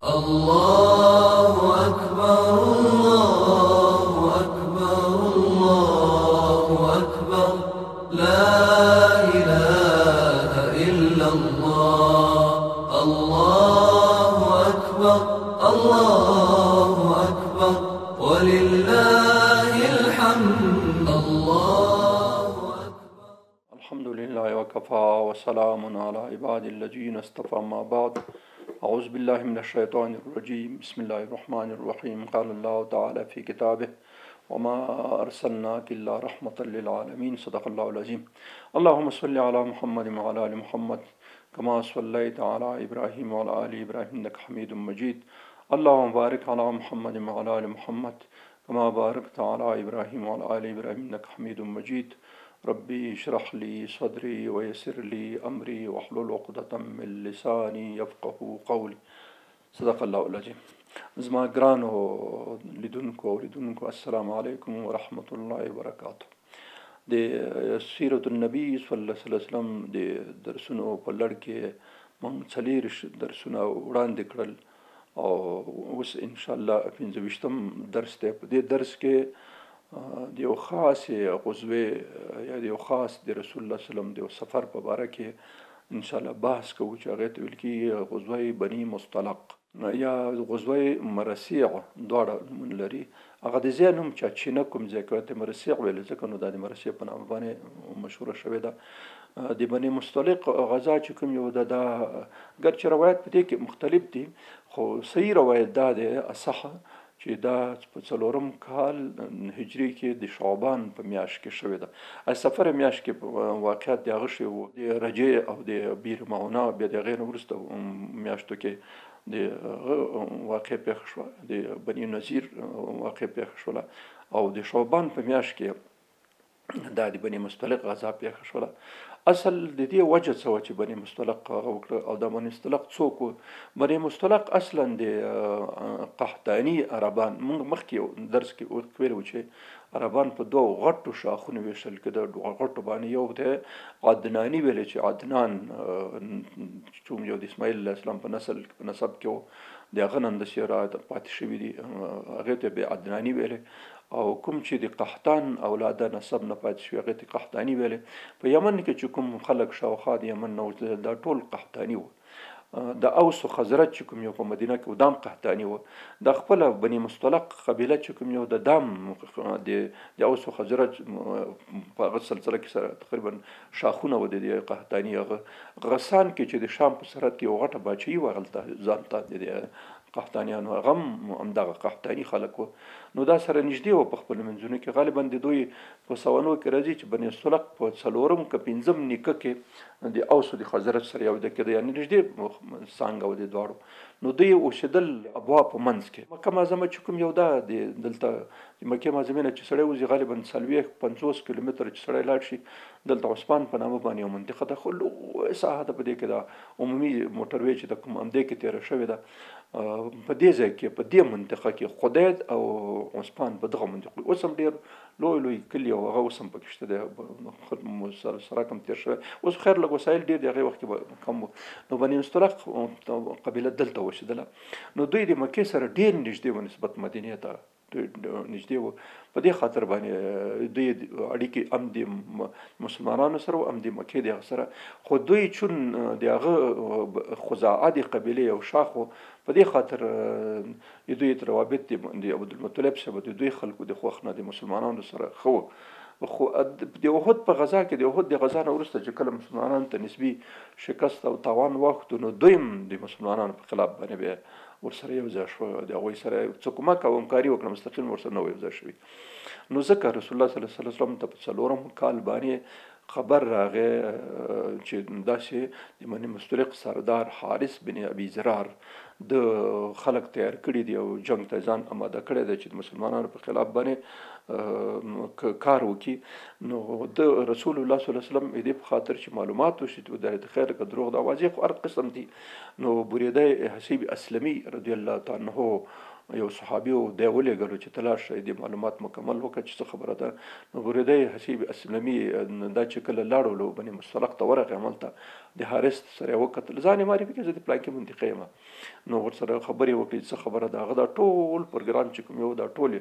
الله أكبر الله أكبر الله أكبر لا إله إلا الله الله أكبر الله أكبر ولله الحمد الله أكبر. الحمد لله وكفى وسلام على عباد الذين اصطفى ما بعد. أعوذ بالله من الشيطان الرجيم. بسم الله الرحمن الرحيم. قال الله تعالى في كتابه وما أرسلناك إلا رحمة للعالمين. صدق الله العظيم. اللهم صل على محمد وعلى آل محمد كما صليت على إبراهيم وعلى آل إبراهيم إنك حميد مجيد. اللهم بارك على محمد وعلى آل محمد كما باركت على إبراهيم وعلى آل إبراهيم إنك حميد مجيد. ربي اشرح لي صدري ويسر لي أمري واحلل عقدة من لساني يفقه قولي. صدق الله العظيم. زما ګرانو لیدونکو او لیدونکو السلام علیکم ورحمت الله وبرکاته. د سیرت النبی صلی الله علیه وسلم د درسونو په لړ کې موږ څلور درسونه وړاندې کړل او اوس ان شاء الله 25م درس دی. په دې درس کې د یو خاص غزوه یا د یو خاص د رسول الله صلی الله علیه وسلم د یو سفر په باره کې ان شاء الله بحث کوو چې هغه ته ویل کېږي غزوه بني مصطلق یا غزوه مرسیع، دواړه نومونه لري. هغه د ځای نوم چاچینه کوم ځای کې ورته مرسیع ویل ځکه نو دا د مرسیع په نامه باندې مشهوره شوې ده. د بني مصطلق غزا چې کوم یو ده دا ګرچې روایت په دې کې مختلف دي خو صحیح روایت دا دی اصح چې دا په 4م کال هجري کې د شعبان په میاشت کې شوې ده. سفر میاشت کې واقعیت د هغه شی وو د رجې او د بیر معونه بیا د هغې نه وروسته میاشتو کې د واقع پېښه شوه، د بني نذیر واقع پېښه شوله او د شعبان په میاشت کې دا د بني مصطلق غزا پېښه شوله. اصل د دې وجه څه وه چې بني مصطلق هغه وکړه او دا بني مصطلق څوک وو؟ بني مصطلق اصلا د قحطاني عربان، موږ مخکې درس کې ویلو چې عربان په دوه غټو شاخونو ویشل کېده. غټو باندې یو د عدناني ویل چې عدنان چې یو د اسماعیل علیه السلام په نسب کې و، د هغه نن داسې را پاتې شوي دي، هغې ته به عدناني ویلې. او کوم چې د قحطان اولاده نسب نه پاتې شوي هغې ته قحطاني ویلې. په یمن کې چې کوم خلک شاوخوا د یمن نه وتلل دا ټول قحطاني وو. د اوس و خزرج چې کوم یو په مدینه کې و دام قحطاني وو. د خپله بني مصطلق قبیله چې کوم یو د دام د اوس و خزرج په هغه سلسله کې سره تقریبا شاخونه و د قحطاني. هغه غسان کې چې د شام په سرحد کې یو غټه باچهي وه هلته ځان ته د قحطانیانو هغه هم همدغه قحطاني خلک وو. نو دا سره نږدې وو په خپلو منځونو کې. غالبا د دوی په سوانو کې راځي چې بني مصطلق په 4م که 5م نیکه کې د اوس د خزرج سره یو ده کېده، یعنې نږدې څانګه وه د دواړو. نو دوی اوسېدل ابوا په منځ کې. مکه معظمه چې کوم یو ده دلته د مکې معظمې نه چې سړی وځي غالبا 40-50 کیلومتره چې سړی لاړ شي دلته عثمان په نامه باندې یو منطقه ده، خو لویه ساحه ده. په دې کې دا عمومي موټروې چې د کوم همدې کې تېره شوې ده په دې ځای کې په دې منطقه کې خدید او عثمان په دغه منطقه اوس هم ډېر لوی لوی کلي او هغه اوس هم پکې شته دی، سره کم تېر شوی. اوس خیر لږ وسایل ډېر د هغې وخت کې کم وو. نو بني مصطلق قبیله دلته اوسېدله. نو دوی د مکې سره ډېر نږدې وو نسبت مدینې ته نږدې وو. په دې خاطر باندې دوی اړیکې هم د مسلمانانو سره وو هم د مکې د هغه سره. خو دوی چون د هغه خزاعه د قبیلې یو شاخ وو، په دې خاطر دوی روابط د عبدالمطلب صاحب د دوی خلکو د خوښ نه د مسلمانانو سره ښه وو. خو د احد په غزا کې د احد د غزا نه وروسته چې کله مسلمانانو ته نسبي شکست او تاوان واوښتو نو دوی هم د مسلمانانو په خلاف باندې بیا ورسره یو ځای شو، د هغوی سره څه کومک او همکاري وکړه، مستقیم ورسره نه وو یو ځای شوي. نو ځکه رسول الله صلی الله علیه وسلم ته په 4م کال باندې خبر راغی چې داسې د بني مصطلق سردار حارث بن ابي زرار د خلک تیار کړي دي او جنگ ته ځان آماده کړی دی چې د مسلمانانو په خلاف باندې کار وکړي. نو د رسول الله صلی الله علیه وسلم دې په خاطر چې معلومات وشي د خیر که دروغ د اوازې خو هر قسم دي. نو بریده حسیب اسلمي رضی الله تعالی عنه یو صحابي و دی ولېږلو چې ته لاړ شئ د معلومات مکمل وکړه چې څه خبره ده. نو بریده حسیب اسلمي دا چې کله لاړولو بني مصطلق ته ورغی هملته د حارث سره یې وکتل، ځان یې معرفي کړ زه د پلانکي منطقې یم. نو ورسره خبرې وکړي څه خبره ده هغه دا ټول پروګرام چې کوم یو دا ټول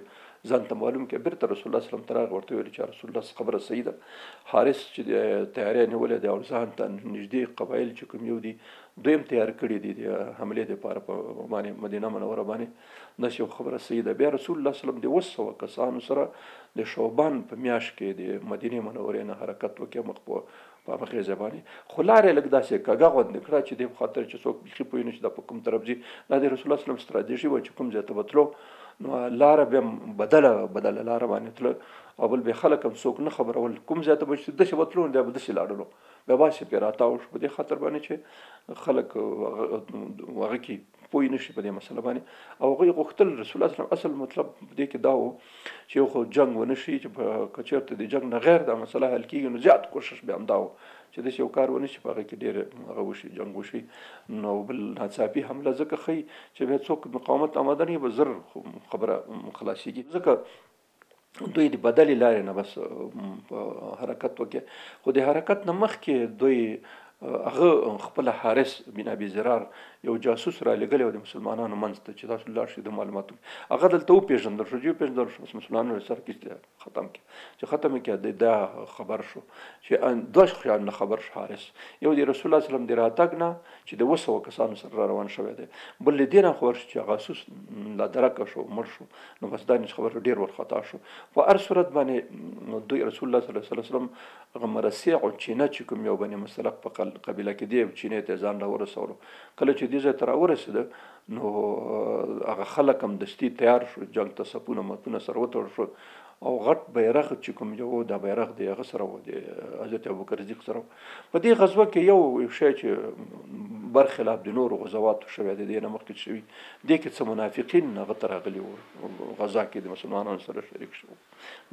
ځان ته معلوم کې بیرته رسول الله صلی الله علیه وسلم ته راغی ورته ویل چې رسول الله خبره صحیح ده حارث چې تیاری نیولې دی او ځان ته نږدې قبایل چې کوم یو دي دویم تیار کړي دي د حملې دپاره په باندې مدینه منوره باندې داسې یو خبره صحیح ده. بیا رسول الله صلی الله علیه وسلم د 200 کسانو سره د شعبان په میاشت کې د مدینې منورې نه حرکت وکړي مخ په مخې زبانې خو لارې لږ داسې کږه غوندې کړه چې دې په خاطر چې څوک بیخي پوه نه شي دا په کوم طرف ځي دا د رسول الله صلی الله علیه وسلم ستراتیژي وه چې کوم ځای ته به تلو نو لاره بیا بدله لاره باندې تله او بل بیا خلک هم څوک نه خبرول کوم ځای ته به چې داسې به تلو بیا به داسې لاړلو بیا باسې پرې راتاو شو په دې خاطر باندې چې خلک هغه کې پوه نه شي په دې مسله باندې او هغوی غوښتل رسول الله صلی الله علیه وسلم اصل مطلب په دې کې دا و چې یو خو جنګ ونه شي چې که چېرته د جنګ نه غیر دا مسله حل کېږي نو زیات کوشش بیا همدا و چې داسې یو کار ونه شي په هغه کې ډېر هغه وشي جنګ وشي نو بل ناڅاپي حمله ځکه ښیي چې بیا څوک مقاومت آماده نه وي به زر خبره خلاصېږي ځکه دوی د بدلې لارې نه بس حرکت وکړي خو د حرکت نه مخکې دوی هغه خپل حارث بن ابي زرار یو جاسوس را لګلی و د مسلمانانو منځ ته چې تاسو لاړ شئ د معلوماتو هغه دلته وپېژندل شو چې وپېژندل شو مسلمانانو سر کې ختم کړي چې ختم یې کړه دا خبر شو چې دوه خیال نه خبر شو حارث یو د رسول الله صلی الله علیه وسلم د راتګ نه چې د 200 کسانو سره را روان شوی دی بل له دې نه خبر شو چې جاسوس لا درکه شو مړ شو نو بس دا خبر ډېر ورخطا شو په هر صورت باندې دوی رسول الله صلی الله علیه وسلم هغه مرسیع او چینه چې کوم یو بني مسلک په قبیله کې دی چینې ته ځان راورسولو کله چې دې ځای ته راورسېده نو هغه خلک هم دستي تیار شو جنګ ته سپونه متونه سره وتړل شو او غټ بیرغ چې کوم یو دا بیرغ دی هغه سره و د حضرت ابوبکر صدیق سره په دې غزوه کې یو شی چې برخلاف د نورو غزواتو شوی دی نه مخکې شوي دې کې څه منافقین هغه ته راغلي وو غزا کې د مسلمانانو سره شریک شو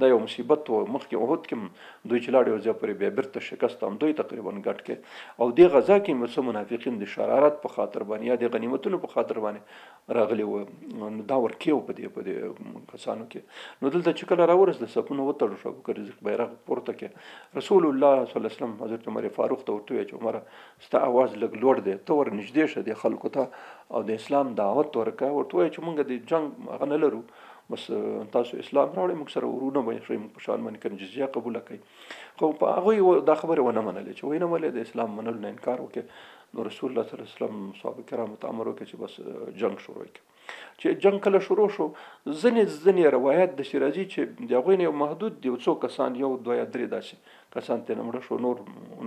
دا یو مصیبت و مخکې احد کې دوی چې لاړې یو ځای پورې بیا بیرته شکست هم دوی تقریبا ګډ کې او دې غزا کې څه منافقین د شرارت په خاطر باندې یا د غنیمتونو په خاطر باندې راغلي وو نو دا ورکیو په دې کسانو کې نو دلته چې کله راورس د سپونو وتړل شو ابوبکر صدیق بیرغ پورته کې رسول الله صلی الله علیه وسلم حضرت عمر فاروق ته ورته وویل چې عمره ستا اواز لږ لوړ دی ته ور نږدې شه د خلکو ته او د اسلام دعوت ورکړه ورته ووایه چې موږ د جنګ هغه نه لرو بس تاسو اسلام راوړئ موږ سره ورونه به شئ موږ په شان باندې کنه جزیه قبوله کړئ خو په هغوی دا خبرې ونه منلې چې وایي نه ولې د اسلام منلو نه انکار وکړي نو رسول الله صلی الله علیه وسلم صحابه کرامو ته امر وکړي چې بس جنګ شروع کړي چې جنګ کله شروع شو ځینې روایت د شیرازي چې د هغوی نه یو محدود دی څو کسان یو دوه یا درې داسې کسان ته مړه شو نور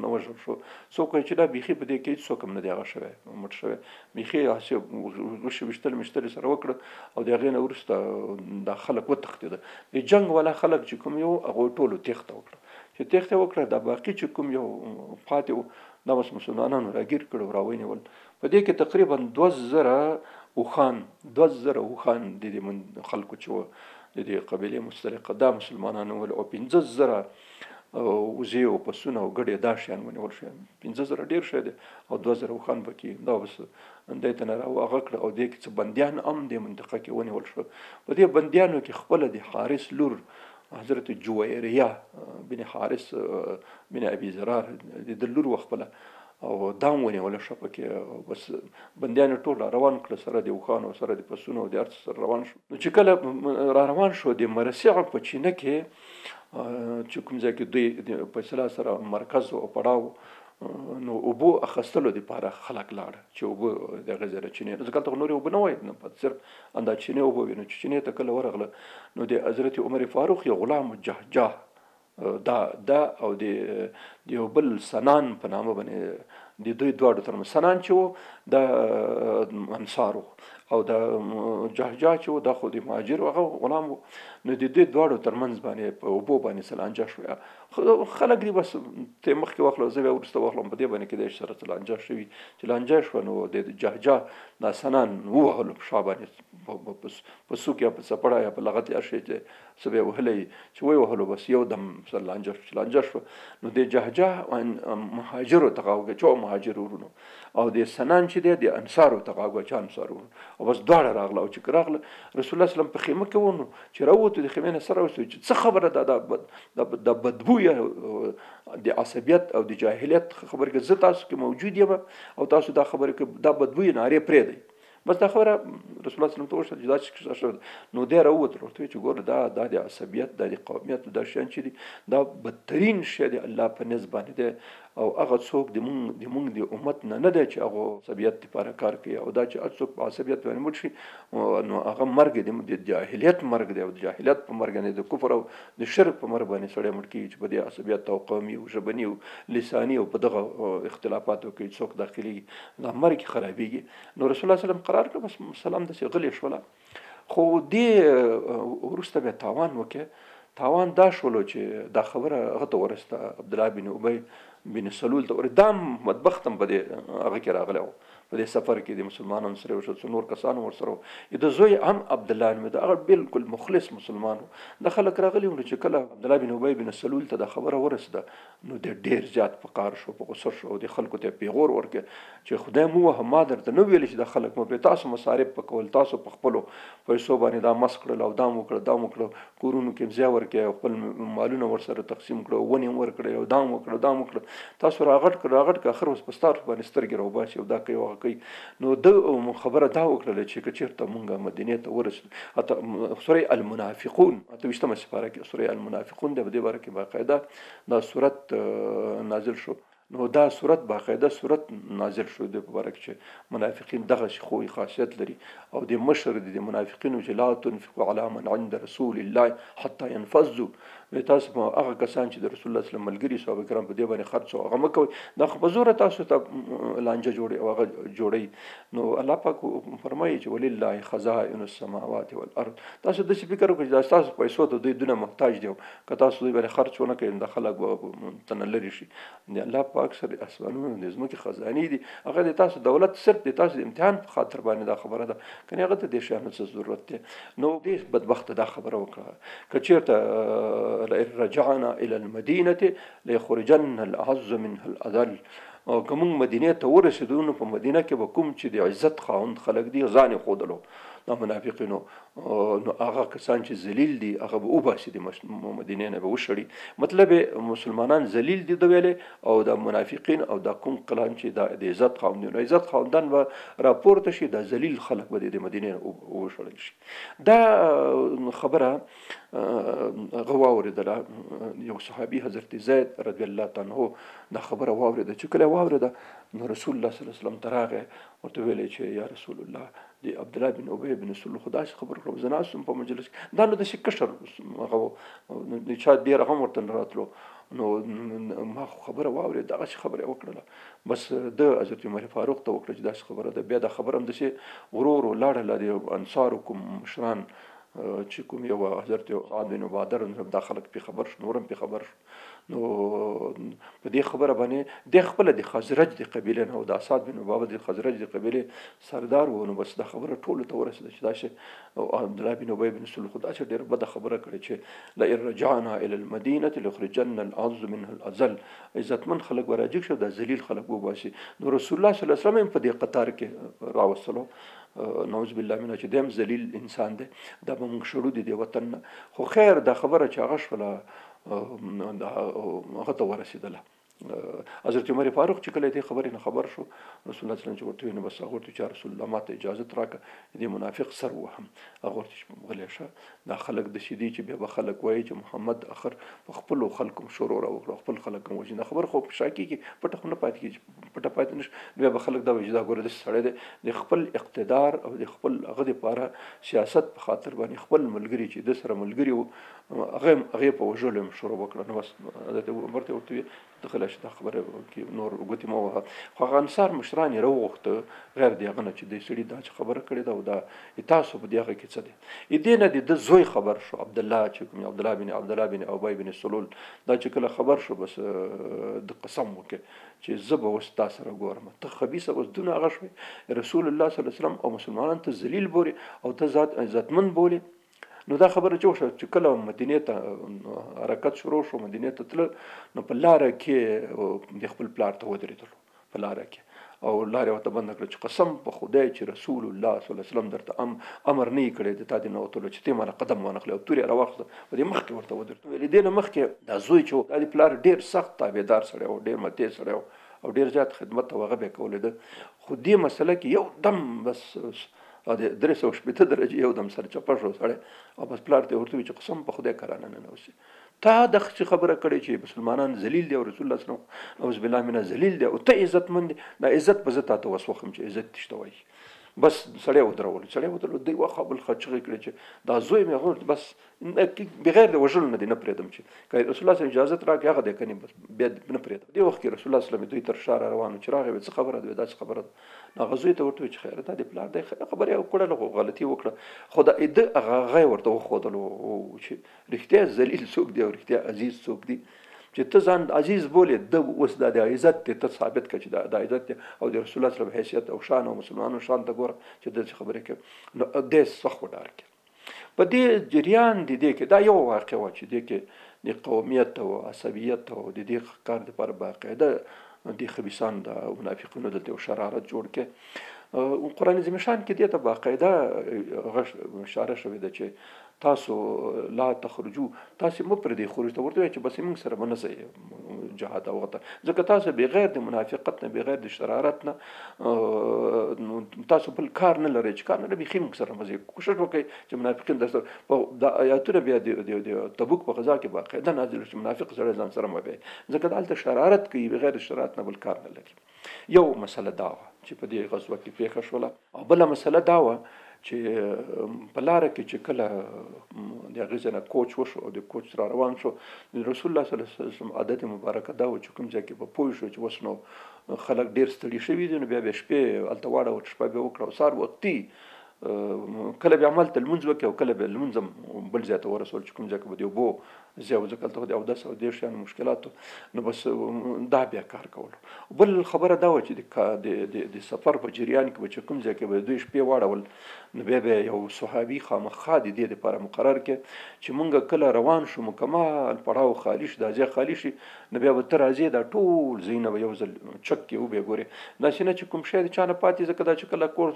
نه وژل شو څوک چې دا بیخي په دې کې څوک هم نه دی هغه شوی مړ شوی بیخي هسې وشي ویشتل مشتل سره وکړه او د هغې نه وروسته دا خلک وتښتېده د جنګ والا خلک چې کوم یو هغوی ټولو تېښته وکړه چې تېښته وکړه دا باقي چې کوم یو پاتې و دا بس مسلمانانو راګیر کړو راونیول په دې کې تقریبا 2000 اوخان د دې خلکو چې وو د دې قبیلې مسترقه دا مسلمانانو ول او 15000 وزې او پسونه او ګډې دا شیان ونیول شوي 15000 ډېر شی دی او 2000 اوخان پکې دا بس دی ته نه راهغه کړه او دې کې څه بندیان هم دې منطقه کې ونیول شو په دې بندیانو کې خپله د حارث لور حضرت جویریه بن حارث بن ابي زرار د لور وخپله او دام ونیول شو پکې بس بندیان ټول روان کړه سره د اوخانو سره د پسونو او د هر څه سره روان شو نو چې کله را روان شو د مرسیع په چینه کې چې کوم ځای کې دوی فیصله سره مرکز او پړاو نو اوبو اخیستلو دپاره خلک لاړه چې اوبه دغه ځای له چینې ځکه هلته نورې اوبه نه وای نه په صرف اندا چینې اوبه وي نو چې چینې ته کله ورغله نو د حضرت عمر فاروق یو غلام جهجاه دا او د یو بل سنان په نامه باندې د دوی دواړو ترمنځ سنان چې و د انصارو او د جهجاه چې و دا خو د مهاجر هغه غلام و نو د دوی دواړو ترمنځ باندې په اوبو باندې سلانجه شوه خلک دي بس ته مخکې واخله زه بیا وروسته واخلم په دې باندې کېدای شي سره سلانجه شوي چې لانجه شوه نو د جهجاه دا سنان ووهلو په شا باندې په سوک یا په څپړه یا په لغت یا شی چې څه به یې وهلی چې ویې وهلو بس یو دم سره لانجه شوه نو د جهجاه مهاجرو ته غاوګه چې مهاجر ورونو او د سنان چې دی د انصارو ته غاوګه چې انصار ورونو او بس دواړه راغله او چې راغله رسول الله سلام په خیمه کې ونو چې راووتو د خیمې نه سره وستو چې څه خبره ده د بدبو یا د عصبیت او د جاهلیت خبره کې زه تاسو کې موجود یم او تاسو دا خبره کې دا بدبو یې نارې پرېږدئ بس دا خبره رسول الله صلی الله علیه وسلم ته وشوه چې دا چې نو دی راووتل ورته چې ګوره دا د عصبیت دا د قومیت دا شیان چې دي دا بدترین شی دی الله په نزد باندې دی او هغه څوک د مونږ د امت نه دی چې هغه عصبیت لپاره کار کوي او دا چې څوک په عصبیت باندې مړ شي نو هغه مرګ د جاهلیت مرګ دی او د جاهلیت په مرګ نه د کفر او د شرک په مرګ باندې سړی مړ کیږي چې په دې عصبیت او قومي او ژبني او لساني او په دغه اختلافاتو کې څوک داخلي دا مرګ خرابېږي نو رسول الله صلی الله علیه وسلم قرار کړ بس سلام داسې غلی شوله خو دې وروسته بیا تاوان وکړ تاوان دا شولو چې دا خبره هغه ته ورسته عبدالله بن ابی بن سلول ته دام مدبختم په دې هغه کې راغلی و په دې سفر کې د مسلمانانو سره وشو نور کسانو ورسره د زوی هم عبدالله نومې د هغه بالکل مخلص مسلمان و د خلک راغلي وو چې کله عبدالله بن ابی بن سلول ته دا خبره ورسده نو د ډېر زیات په قهر شو په غوسه شو او د خلکو ته پیغور ورکړ چې خدای مو وهه ما درته نه ویل چې د خلک مو پرې تاسو مصارف پکول تاسو په خپلو پیسو باندې دا مس کړل او دا مو کړل کورونو کې ځای ورکړ خپل مالونه ورسره تقسیم کړو ونې ورکړل او دا مو کړل تاسو راغټ کړ اخر اوس په ستاسو باندې سترګې راوباسي او دا کوي نو د خبره دا وکړله چې که چېرته مونږ مدینې ته ورسېدو حتی سوره المنافقون 28مه سپاره کې سوره المنافقون د دې باره کې باقاعده دا سورت نازل شو نو دا سورت باقاعده سورت نازل شو د مبارک چې منافقین دغه خوې خاصیت لري او د مشر د منافقینو چې لا تنفقوا علی من عند رسول الله حتى ينفذوا تاسو هغه کسان چې د رسول الله صلی الله علیه وسلم ملګري صحابه کرام په دې باندې خرڅ او هغه مکوئ دا خو په زوره تاسو ته لانجه جوړي او هغه جوړي نو الله پاک فرمایي چې ولله خزائن السماوات والارض تاسو د څه فکر وکړئ چې تاسو پیسو ته دوی دونه محتاج دي که تاسو دوی باندې خرڅ ونه کړئ د خلک تنه لري شي الله پاک سره اسمانونو د ځمکې خزانه دي هغه د تاسو دولت صرف د تاسو د امتحان په خاطر باندې دا خبره ده کني هغه ته د شانو څه ضرورت دی نو دې بدبخت دا خبره وکړه که چیرته رجعنا الى المدينه ليخرجن الأعز منها الأذل او کوم مدینه ته ورسېدو نو په مدینه کې به کوم چې د عزت خاوند خلک دي ځان خودلو د منافقینو نو هغه کسان چې ذلیل دي هغه به وباسي د مدینه نه به وشړي مطلب مسلمانان ذلیل دي د ویلې او د منافقین او د کوم کلان چې د عزت خاوندان عزت خاوندان به راپورته شي د ذلیل خلک به د مدینه وشړل شي دا خبره غوا اوریدله یو صحابي حضرت زید رضی الله تعالی عنہ دا خبره واوریده چې کله واوریده نو رسول الله صلی الله علیه وسلم تراغه ورته ویلې چې یا رسول الله دی عبدالله بن ابی بن سلول خدای خبر کړو زناسم په مجلس دا نو د شکشر هغه د چا ډیر هم ورته راتلو نو ما خبره واورې دغه خبره وکړه بس د حضرت عمر فاروق ته وکړه چې دا خبره ده بیا دا خبره هم د غرور او لاړه لري انصار کوم مشران چې کوم یو حضرت سعد بن عباده دا خلک په خبر شو نورم په خبر شو نو په دې خبره باندې د خپل د خزرج د قبیله نه او د اسد بن عباده د خزرج د قبیله سردار و نو بس دا خبره ټول ته ورسېده چې دا شي او عبد الله بن ابي بن سلول خدای چې ډېر بد خبره کړې چې لا رجعنا الى المدينه لخرجن الاعز منها الاذل عزتمن خلک ورجګ شو د ذلیل خلک وباسي نو رسول الله صلی الله علیه وسلم په دې قطار کې راوصلو نعوذ بالله منه چې دیم ذلیل انسان دی دا به موږ شړو دي وطن خو خیر دا خبره چې هغه شوله هغه ته ورسېدله حضرت عمر فاروق چې کله دې خبرې نه خبر شو رسول الله صلی الله علیه وسلم چې ورته نو بس هغه ورته چې رسول الله ماته اجازه راکړه دې منافق سر وهم هغه ورته غلی شه دا خلک د شدي چې بیا به خلک وایي چې محمد اخر په خپل خلکو شروع راوړو خپل خلک موجي نه خبر خو شاکی کې پټه خو نه پاتې کیږي پټه پاتې نش بیا به خلک دا وایي دا ګوره د سړی د خپل اقتدار او د خپل هغه لپاره سیاست په خاطر باندې خپل ملګری چې د سره ملګری هغه په وژلو شروع وکړه نو بس د ورته ورته دخل شي دا خبره کې نور وګتی مو خو انصار مشران وروغته غیر دی غنه چې د سړي دا خبره کړې دا او دا تاسو په دیغه کې څه دی دینه د زوی خبر شو عبد الله چې کوم عبد الله بن ابي بن سلول دا چې کله خبر شو بس د قسم وکړي چې زب وستا سره ګورم ته خبيثه اوس دونه غشوي رسول الله صلی الله علیه وسلم او مسلمانان ته ذلیل بوري او ته ذات عزتمن بوري نو دا خبره چې کله مدینه ته حرکت شروع شو مدینه ته تل نو په لار کې د خپل پلار ته ودرېدل په لار کې او لار ته بند کړ چې قسم په خدای چې رسول الله صلی الله علیه وسلم درته امر نه کړی د تا دې نو ته چې ته مال قدم ونخلې او توري راوخته په دې مخ کې ورته ودرته ویل دې نه مخ کې دا زوی چې د پلار ډیر سخت تابعدار سره او ډیر مته سره او ډېر زیات خدمت او هغه به کولې ده. خو دې مسله کې یو دم بس 360 درجې یو دم سر چپه شو سړی او بس پلار ته ورته وي چې قسم په خدای کرانه نه نوسي تا دغه خبره کړې چې مسلمانان ذلیل دي او رسول الله صلی الله علیه وسلم اعوذ بالله من ذلیل دي او ته عزتمند دا عزت په ذات ته وسوخم چې عزت تشته وایي. بس سړی ودرول دی واخه بل خچغه کړی چې دا زوی مې غوړ بس بغیر د وژل نه دی نه پرېدم چې که رسول الله صلی الله علیه وسلم اجازه راکړي هغه د کني بس بیا نه پرېدم. دی وخت کې رسول الله صلی الله علیه وسلم دوی تر شار روانو چې راغی څه خبره ده دا څه خبره ده غزوی ته ورته چې خیر ده د پلار د خبره یو کړه غلطي وکړه خدای دې هغه ورته وخدلو چې رښتیا ذلیل څوک دی او رښتیا عزیز څوک دی چې ته ځان عزیز بولې د اوس د عزت ته ثابت کړي چې د عزت او د رسول الله صلی الله علیه وسلم حیثیت او شان او مسلمانانو شان ته ګوره چې د خبرې کې نو د صح وډار کې په دې جریان د دې کې دا یو واقع و چې د کې د قومیت او عصبیت او د دې کار لپاره باقاعده د خبيسان د منافقینو د شرارت جوړ کې قرآن عظیم شان کې دې ته باقاعده اشاره شوې ده چې تاسو لا تخرجو تاسو مو پر دې خروج ته ورته چې بس موږ سره منځي جهاد او غته ځکه تاسو بغیر د منافقت نه بغیر د شرارت نه تاسو بل کار نه لرئ چې کار نه لري موږ سره مزه کوشش وکړئ چې منافقین درسره د آیاتونه بیا د تبوک په غزا کې باقاعده نازل شي منافق سره ځان سره مبه ځکه دلته شرارت کوي بغیر شرارت نه بل کار نه لري. یو مسله دا چې په دې غزوه کې پیښه شوله او بل مسله دا و چې په لاره کې چې کله د غزنه کوچ وشو او د کوچ را روان شو رسول الله صلی الله علیه وسلم عادت مبارکه دا و چې کوم ځای کې په پوه شو چې وسنو خلک ډیر ستړي شوي دي نو بیا به شپې الته واړه او شپه به وکړه او سار وختي کله به عمل تل منځ وکړي او کله به لمنځم بل ځای ته ورسول چې کوم ځای کې به دی بو زیاو ځکه ته او 10 او 10 شان مشکلات نو بس دا بیا کار کول. بل خبره دا و چې د سفر په جریان کې چې کوم ځای کې به دوی شپې واړول نو بیا یو صحابي خامخا د دې لپاره مقرر کې چې مونږ کله روان شو مکمل پړاو خالی شي د ځای خالی شي نو بیا به تر ازي دا ټول زینب یو ځل چک کې وبې ګوري ناشنه چې کوم شی د چانه پاتې ځکه دا چې کله کور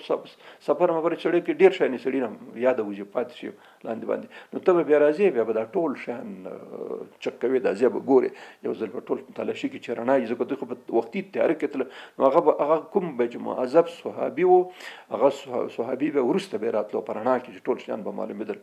سفر مبر چړې کې ډیر شي نه سړی نه یاد وځي پاتې شي لاندې باندې نو ته بیا راځي بیا به دا ټول شان چکوي د ازي به ګوري یو ځل په ټول تلاشي کې چرنای ځکه دوی په وختي تیار کېتل نو هغه کوم به معذب صحابي وو هغه صحابي به ورسته به راتلو پرانا کې ټول شان به معلومېدل.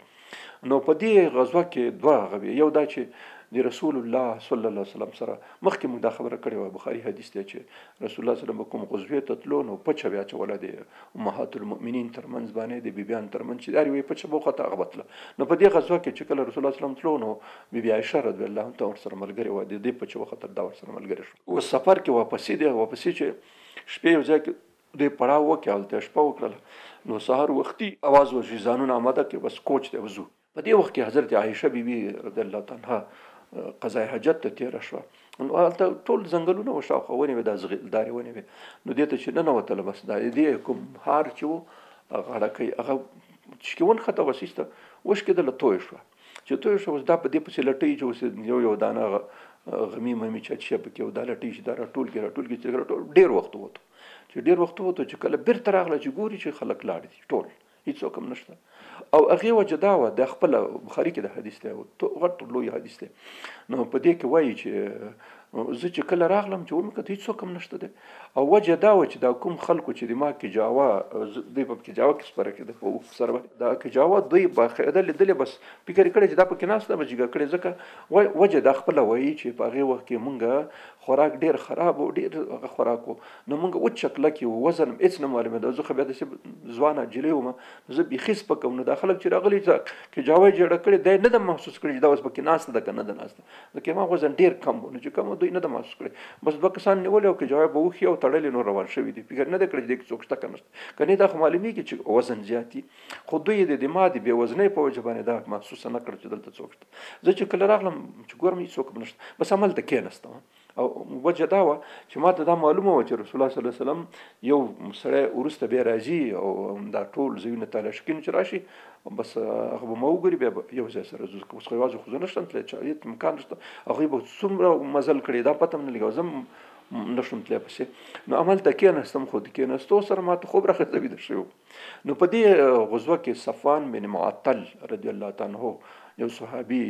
نو په دې غزوه کې دوه غوي یو دا چې د رسول الله صلی الله علیه وسلم سره مخکې موږ دا خبره کړې و بخاری حدیث دی چې رسول الله صلی الله علیه وسلم کوم غزوه ته تلو نو پچ بیا چوله دي امهات المؤمنین ترمنځ باندې د بیبيان ترمنځ چې داری وي پچ بوخته غبطله نو په دې غزوه کې چې کله رسول الله صلی الله علیه وسلم تلو نو بیبي عائشه رضی الله عنها سره ملګری و د دې پچ وخت دا ور سره ملګری شو او سفر کې واپسې چې شپې یو ځای کې د پړاو وکړل ته شپه وکړه نو سحر وختي आवाज وشي ځانونه آماده کې بس کوچ ته وځو. په دې وخت کې حضرت عائشه بیبي رضی الله عنها قضای حاجت ته تیر شو نو هلته ټول ځنګلونه او شاوخونه د زغلداري ونه نو دې ته چې نه وتل بس دا دې کوم هار چې هغه کوي هغه چې ون خطه وسیسته وش کې د توي شو چې توي شو دا په دې په لټي چې یو دانه غمی مې چې په کې دا لټي چې دا ټول کې ډیر وخت وته چې کله بیرته راغله چې ګوري چې خلک لاړ دي ټول هیڅ کوم نشته او هغه وجداوه د خپل بخاری کې د حدیث ته غټ لوی حدیث ته نو په دې کې وایي چې زه چې کله راغلم چې ورمکه هیڅ کوم نشته ده او وجداوه چې دا کوم خلکو چې د ما کې جاوا دوی په کې جاوا کې سپاره کې د سره دا کې جاوا دوی باخیده لیدل بس فکر کړي چې دا په کې ناسته بچګه کړي ځکه وجدا خپل وایي چې په هغه وخت کې مونږه خوراک ډیر خراب او ډیر خوراکو نو مونږ او چکله کې وزن هیڅ نه معلومه ده زه خو بیا د ځوانه جلی وم زه به خیس پکم نو داخله چې راغلی چې جاوا جوړ کړي د نه د محسوس کړي دا اوس په کې ناسته ده کنه ده ناسته ځکه ما وزن ډیر کم ونه چې کوم دوی نه د محسوس کړي بس دوه کسان نیول او کې جواب وخی او تړل نو روان شوی دي فکر نه د کړی د څوک شته کنه کني دا معلومی کې چې وزن زیاتی خو دوی د دماغ دی به وزنې په وجه باندې دا محسوس نه کړ چې دلته څوک شته زه چې کله راغلم چې ګورم څوک نشته بس عمل ته کې نشته او وجه دا و چې ماته دا معلومه و چې رسول الله صلی الله علیه وسلم یو سړی ورسته به راځي او دا ټول زوینه تلاش کین چې راشي بس هغه به موګری به یو ځای سره زو کوم خو خو نشته چې هیڅ امکان نشته هغه به څومره مزل کړي دا پته نه لګو زم نشم تلای پسې نو عمل ته کې نستم خود کې نستو سره ماته خو برخه زوی د شو نو په دې غزوه کې صفوان بن معطل رضی الله تعالی عنہ یو صحابي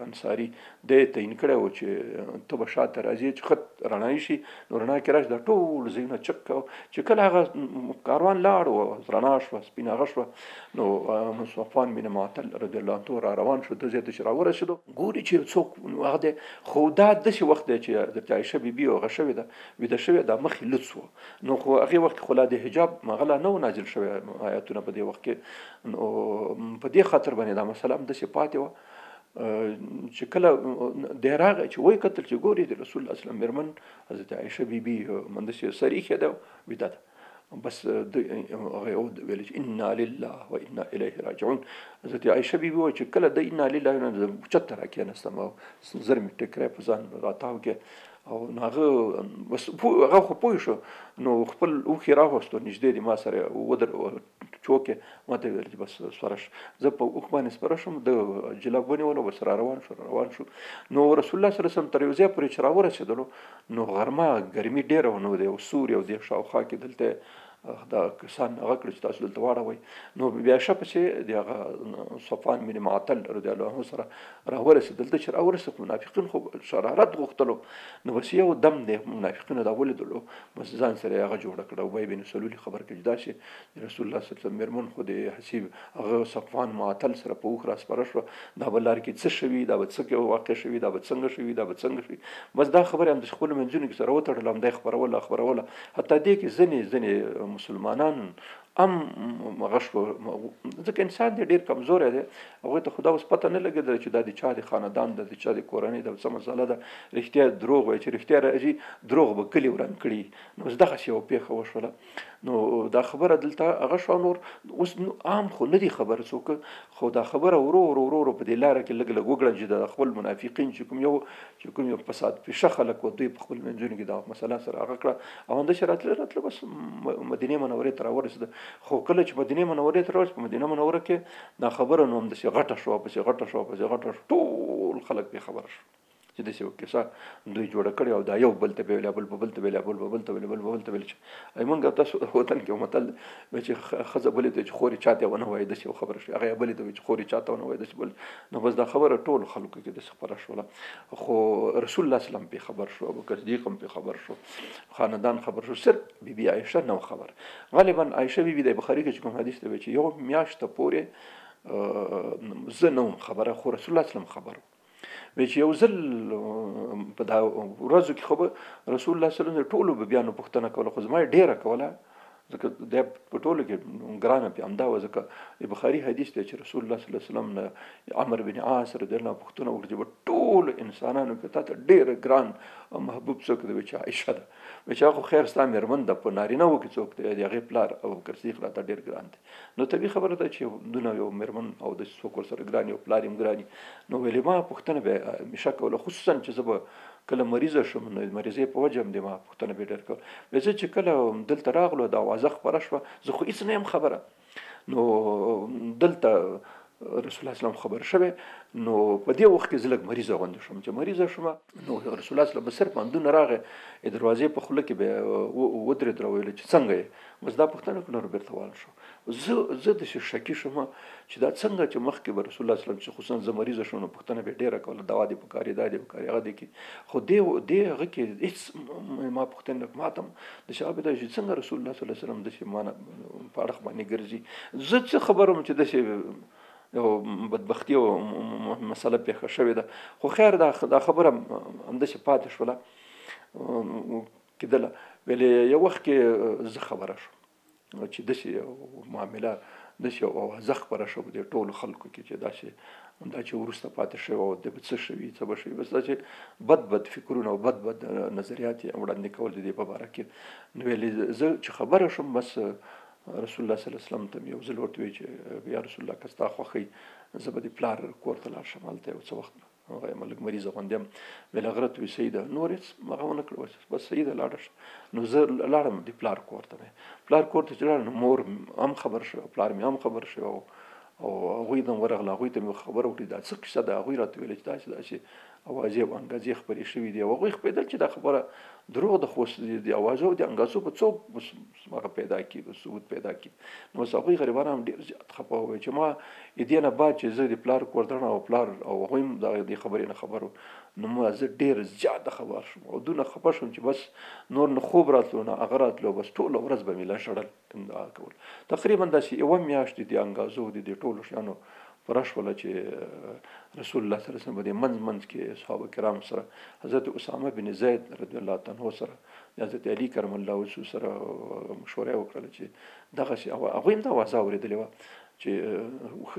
انصاري د تعین کړی و چې ته به شاته راځې چې خط رڼایي شي نو رڼا کې راشي دا ټول ځایونه چک کړه چې کله هغه کاروان لاړ و رڼا شوه سپین هغه شوه نو صفوان بن معطل رضی الله عنه را روان شو د ځای ته چې راورسېدو ګوري چې څوک هغه دی خو دا داسې وخت دی چې حضرت عایشه بیبي هغه شوې ده ویده شوې ده مخې لڅ و نو خو هغې وخت خو لا د حجاب هغه لا نه و نازل شوی آیاتونه په دې وخت کې نو په دې خاطر باندې دا مسله هم داسې پاتې وه چې کله دی راغی چې وایي کتل چې ګوري د رسول الله وسلم مېرمن حضرت عایشه بیبي همداسې سر ایښې ده ویده ده بس هغه ویل چې انا لله و انا الیه راجعون حضرت عایشه بیبي وایي چې کله د انا لله نه چته راکېناستم او زر مې ټکری په ځان راتاو کې او هغه بس هغه خو پوه شو نو خپل اوښې راوستو نږدې د ما سره چوکې ما ته ویل چې بس سپاره شه زه په اوښ باندې سپاره شوم د جلاب ونیولو بس را روان شو نو رسول الله صلی الله علیه وسلم تر یو ځای پورې چې راورسېدلو نو غرمه ګرمي ډېره و نو د یو سوري او د شاوخوا کې دلته دا کسان هغه کړي چې تاسو دلته واړوئ نو بیا شپه چې د هغه صفوان بن معطل رضی الله عنه سره راورسېدل دلته چې راورسېد منافقین خو شرارت غوښتلو نو بس یو دم د منافقینو دا ولیدلو بس ځان سره هغه جوړه کړه ابی بن سلول خبر کړي دا چې رسول الله صلی الله علیه وسلم مېرمن خو د حسیب هغه صفوان معطل سره په اوښ راسپاره شوه دا به لار کې څه شوي دا به څه واقع شوي دا به څنګه شوي دا به څنګه شوي بس دا خبرې هم د خپلو منځونو کې سره وتړله همدای خپروله حتی دې کې ځینې مسلمانان هم غشو ځکه انسان دی ډېر کمزوری دی هغوی ته خو دا اوس پته نه لګېدله چې دا د چا د خاندان ده د چا د کورنۍ ده څه مسله ده رښتیا دروغ وایي چې رښتیا راځي دروغ به کلي وران کړي نو اوس دغسې یوه پیښه وشوله نو دا خبره دلته هغه شوه نور اوس عام خو نه دي خبر څوک خو دا خبره ورو په دې لاره کې لږ وګړنجېده د خپل منافقین چې کوم یو فساد پیشه خلک و دوی په خپل منځونو کې دا مسله سره هغه کړه او همداسې راتله بس مدینې منورې ته راورسېده خو کله چې مدینې منورې ته راورسېد په مدینه منوره کې دا خبره نو همداسې غټه شوه ټول خلک پرې خبر شو چې داسې یوه کیسه دوی جوړه کړې او دا یو بل ته به ویل بل په بل ته ویل بل په بل ته ویل چې موږ تاسو وطن کې متل چې ښځه بلې ته چې خورې چاته ونه وایي داسې یو خبره شوې هغه بلې ته وایي چې خورې چاته ونه وایي داسې بل نو بس دا خبره ټول خلکو کې داسې خبره شوله خو رسول الله وسلم پرې خبر شو ابوبکر صدیق هم پرې خبر شو خاندان خبر شو صرف بیبي عایشه نه خبر غالبا عایشه بیبي د بخاري کې کوم حدیث دی چې یو میاشته پورې زه نه وم خبره خو رسول الله وسلم خبر وی چې یو ځل په دا ورځو کې خو به رسول الله صلی الله علیه وسلم ټولو به بیا نو پوښتنه کوله خو زما یې ډېره کوله ځکه دی په ټولو کې ګرانه پې همدا وه ځکه بخاري حدیث دی چې رسول الله صلی الله علیه وسلم نه عمرو بن عاص رضی الله عنه پوښتنه وکړه چې به ټولو انسانانو کې تا ته ډېره ګران او محبوب څوک دی وی چې عایشه ده وی چې هغه خیر ستا مېرمن ده په نارینهو کې څوک دی د هغې پلار ابوبکر صدیق راته ډېر ګران دی نو طبیعي خبره ده چې دونه یو مېرمن او د څوک ورسره ګران یو پلار یې هم ګران نو ویلې ما پوښتنه به همیشه کوله خصوصا چې زه به کله مریضه شوم نو مریضۍ په وجه هم د ما پوښتنه به ډېر کوله وی زه چې کله دلته راغلو دا اوازه خپره شوه زه خو هېڅ نه یم خبره نو دلته رسول الله اسلام خبر شوی نو په دې وخت کې زه لږ مریضه غوندې شوم چې مریضه شوم نو رسول الله اسلام صرف اندونه راغی دروازې په خوله کې به ودرېد راویل چې څنګه یې بس دا پوښتنه کړه نو بېرته وال شو زه داسې شکي شوم چې دا څنګه چې مخکې به رسول الله اسلام چې خصوصا زه مریضه شوم نو پوښتنه به ډېره کوله دوا دې پکار دا دې پکار هغه دې کې خو دې هغه کې هېڅ ما پوښتنه ما ته د شعب دا چې څنګه رسول الله صلی الله علیه وسلم داسې ما په اړخ باندې ګرځي زه څه خبر وم چې داسې یو بدبختي او مسله پیښه شوې ده خو خیر دا خبره همداسې پاتې شوله کېدله ویلې یو وخت کې زه خبره شوم چې داسې یو معامله داسې یو اوازه خپره شوه په دې ټولو خلکو کې چې دا چې وروسته پاتې شوی او د به څه شوي څه به شوي بس دا چې بد فکرونه او بد نظریات یې وړاندې کول د دې په باره کې نو ویلې زه چې خبره شوم بس رسول الله صلی الله علیه وسلم ته یو ځل ورته وی چې یا رسول الله که ستا خوښوي زه به د پلار کور ته لاړ شم هلته یو څه وخت هغه یم لږ مریضه غوندې یم ویل هغه راته وی سیده نور هېڅ هغه ونه کړه بس سیده لاړه شه نو زه لاړم د پلار کور ته پلار کور ته چې لاړم نو مور هم خبر شوه پلار مې هم خبر شوه او هغوی ته ورغله، هغوی ته مې خبره وکړې دا څه کیسه ده. هغوی راته ویل چې داسې اوازې او انګازې خپرې شوي دي او هغوی خپېدل چې دا خبره دروغ ده، خو د اوازو او د انګازو په څوک هغه پیدا کړي، ثبوت پیدا کړي. نو بس هغوی غریبان هم ډېر زیات خفه وویل چې ما د دې نه بعد چې زه د پلار کوردڼه او پلار او هغوی هم دې خبرې نه خبر وو، نو ما زه ډېر زیات خبر شوم او دونه خفه شوم چې بس نور نه خوب راتلو نه هغه راتلو، بس ټوله ورځ به مې لا ژړل دعا کول. تقریبا داسې یوه میاشت د انګازو د دې ټولو شیانو پوره شوله چې رسول الله صلی الله علیه وسلم په دې منځ کې صحابه کرام سره حضرت اسامه بن زید رضی الله عنه سره حضرت علی کرم الله وجهه سره مشوره وکړله چې دغسې هغوی هم دا اوازه اورېدلې وه چې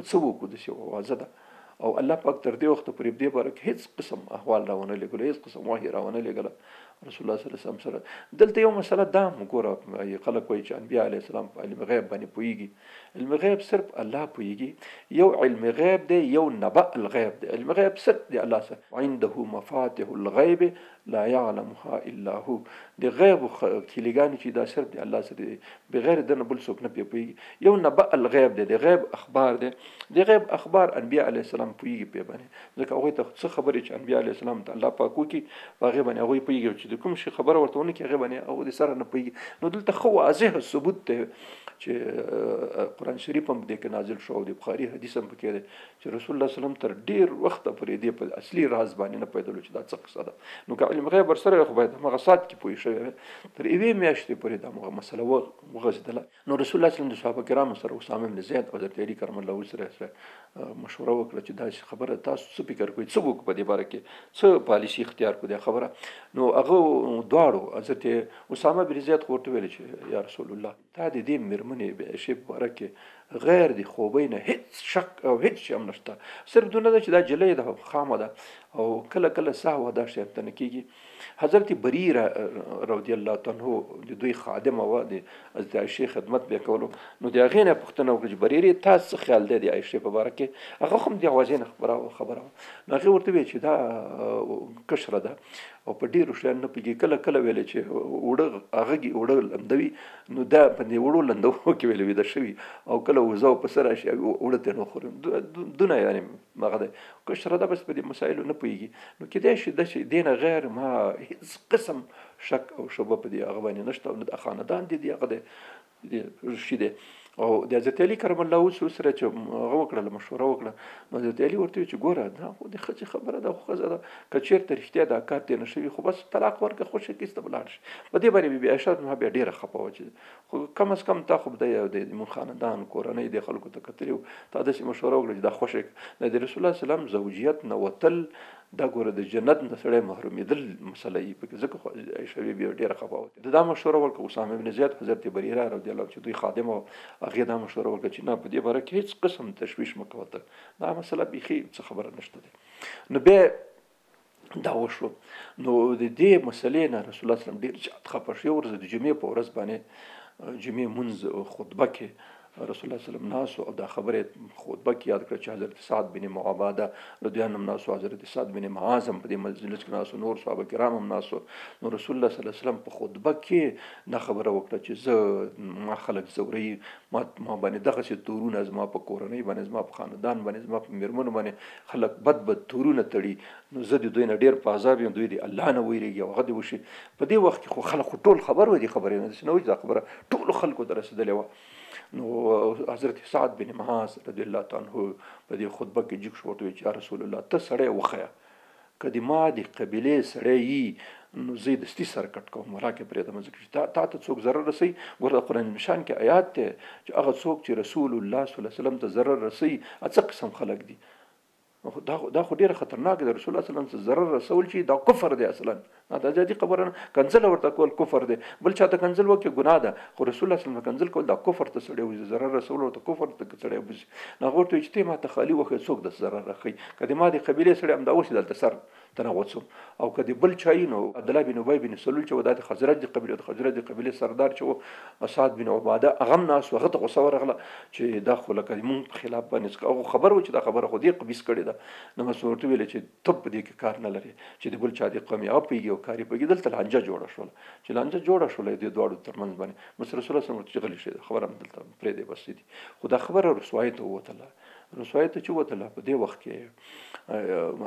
څه وکړو داسې اوازه ده. او الله پاک تر دې وخته پورې دې باره کې هېڅ قسم احوال راونه لېږلو، هېڅ قسم وحي راونه لېږله رسول الله صلی الله علیه وسلم سره. دلته یو مسله دا هم ګوره، خلک وایي چې انبیا علیه السلام په علم غیب باندې پوهېږي. علم غیب صرف الله پوهېږي. یو علم غیب دی، یو نبأ الغیب دی. علم غیب صرف دی الله سره. عنده مفاتح الغیب لا يعلمها الا هو. د غیب کلیګانې چې دا صرف دی الله سره دی، بغیر د نه بل څوک نه پوهېږي. یو نبأ الغیب دی، د غیب اخبار دی. د غیب اخبار انبیا علیه السلام پوهېږي پې باندې، ځکه هغوی ته څه خبرې چې انبیا علیه السلام ته الله پاک وکړي په هغې باندې هغوی پوهېږي، چې د کوم شي خبره ورته ونه کړي هغې باندې هغوی د سره نه پوهېږي. نو دلته ښه واضح ثبوت دی چې قرآن شریف هم دې کې نازل شو او د بخاري حدیث هم پکې دی چې رسول الله صلی الله علیه وسلم تر ډېر وخته پورې دې په اصلي راز باندې نه پوهېدلو چې دا څه قصه ده. نو که علم غیب ورسره خو باید همغه ساعت کې پوه شوی وی، تر یوې میاشتې پورې دا مسله وغځېدله. نو رسول الله صلی الله علیه وسلم د صحابه کرامو سره اسامه بن زید او حضرت علی کرم الله وجهه سره مشوره وکړه چې دا خبره تاسو څه فکر کوئ، څه وکړو په دې باره کې، څه پالیسي اختیار کړو دا خبره. نو هغه دواړو حضرت اسامه بن زید خو ورته ویل چې یا رسول الله تا د دې مېرمنې عایشې په باره کې غیر د خوبۍ نه هېڅ شک او هېڅ شی هم نشته، صرف دونه ده چې دا جلۍ ده، خامه ده او کله کله سهوه دا شی ته نه کېږي. حضرت بریره رضی الله عنه د دوی خادمه وه، د حضرت عایشې خدمت به یې کولو. نو د هغې نه پوښتنه وکړه چې بریرې تا څه خیال دی د عایشې په باره کې؟ هغه هم د اوازې نه خبره وه. نو هغې ورته ویل چې دا کشره ده او په ډېرو شیانو نه پوهېږي. کله کله ویلې چې اوړه هغه اوړه لندوي، نو دا په دې اوړو لندو کې ویلې ویده شوي، او کله وزه او پسه راشي اوړه ترې نه خوري. دونه یعنې هغه دی کشره ده، بس په دې مسایلو نه پوهېږي. نو کیدای شي د دې نه غیر ما هېڅ قسم شک او شبه په دې هغه باندې نشته او نه د خاندان دی هغه دی شي دی. او د حضرت علی کرم الله وجهه سره چې هغه وکړله مشوره وکړه، نو حضرت علی ورته ویل چې ګوره دا خو د ښځې خبره ده، خو ښځه ده، که چېرته رښتیا دا کار دې نه شوي خو بس طلاق ورکړه، خوشې کیسته ولاړ شي. په دې باندې بي عایشه زما بیا ډېره خفه وه چې خو کم از کم تا خو د زموږ خاندان کورنۍ د خلکو ته کتلي وو، تا داسې مشوره وکړه چې دا خوښې د رسول الله صلی الله علیه وسلم زوجیت نه وتل دا ګوره د جنت نه سړی محرومېدل مسله یې پکې، ځکه خو عایشه بیا ډېره خفه وه. دا مشوره وکړه اسامه بن زید حضرت بریره رضی الله عنه چې دوی خادمه وه، هغې دا مشوره وکړه چې نه په دې باره کې هېڅ قسم تشویش مه کوه، دا مسله بیخي څه خبره نشته دی. نو بیا دا وشو. نو د دې مسلې نه رسول الله صلی الله علیه وسلم ډېر زیات خفه شو. یو ورځ د جمعې په ورځ باندې جمعې مونځ خطبه کې رسول الله صلی الله علیه وسلم ناسو او دا خبره خطبه کې یاد کړ چې حضرت سعد بن معاوده رضی الله عنه ناسو، حضرت سعد بن معاذ هم په دې مجلس کې ناسو، نور صحابه کرام هم ناسو. نو رسول الله صلی الله علیه وسلم په خطبه کې دا خبره وکړه چې زه ما خلک ځوروي، ما باندې دغسې تورونه زما په کورنۍ باندې، زما په خاندان باندې، زما په مېرمنو باندې خلک بد تورونه تړي، نو زه د دوی نه ډېر په عذاب یم، دوی د الله نه ویرېږي او هغه دې وشي. په دې وخت کې خو خلک خو ټول خبر وو، دې خبرې نه داسې نه وي، دا خبره ټولو خلکو ته رسېدلې وه. نو حضرت سعد بن معاذ رضی الله عنه په دې خطبه کې جګ شو، ورته ویل چې یا رسول الله ته سړی وښیه، که د ما د قبیلې سړی یي نو زه یې دستي سر کټ کوم، ولاکې پرېږدم، ځکه چې تا ته څوک ضرر رسوي. ګوره د قرآن مشان کې آیات دی چې هغه څوک چې رسول الله صلی الله علیه وسلم ته ضرر رسوي څه قسم خلک دي. دا خو ډېره خطرناک ده. رسول الله صلی الله علیه وسلم ضرر رسول چې دا کفر دی، اصلا دا ځاتي خبره نه، کنځل ورته کول کفر دی، بل چاته کنځل وکړي ګناه ده، خو رسول الله صلی الله علیه وسلم کنځل کول دا کفر ته سړی وځي، ضرر رسول ورته کفر ته سړی وځي. نو هغه ورته وایي چې ته ما ته خالي وښیه څوک د ضرر رسوي، که د ما د قبیلې سړی همدا اوس دلته سر ته نغوڅم، او که د بل چا یي نو عبدالله بن ابی بن سلول چې و دا د خزرج د قبیلې سردار چې و سعد بن عباده، هغه هم ناست و، هغه ته غوسه ورغله چې دا خو لکه مونږ په خلاف باندې هغه خبر و چې دا خبره خو دې قبیس کړې ده. نو ورته ویل چې ته په دې کې کار نه لرې چې د بل چا د قوم هغه پوهېږي او کار یې پوهېږي. دلته لانجه جوړه شوله، چې لانجه جوړه شوله د دواړو ترمنځ باندې، بس رسول الله صلی الله علیه وسلم ورته غلی شي، خبره هم دلته پرېږدی بس دي. خو دا خبره رسوایي ته ووتله رسوای ته چې وتله په دې وخت کې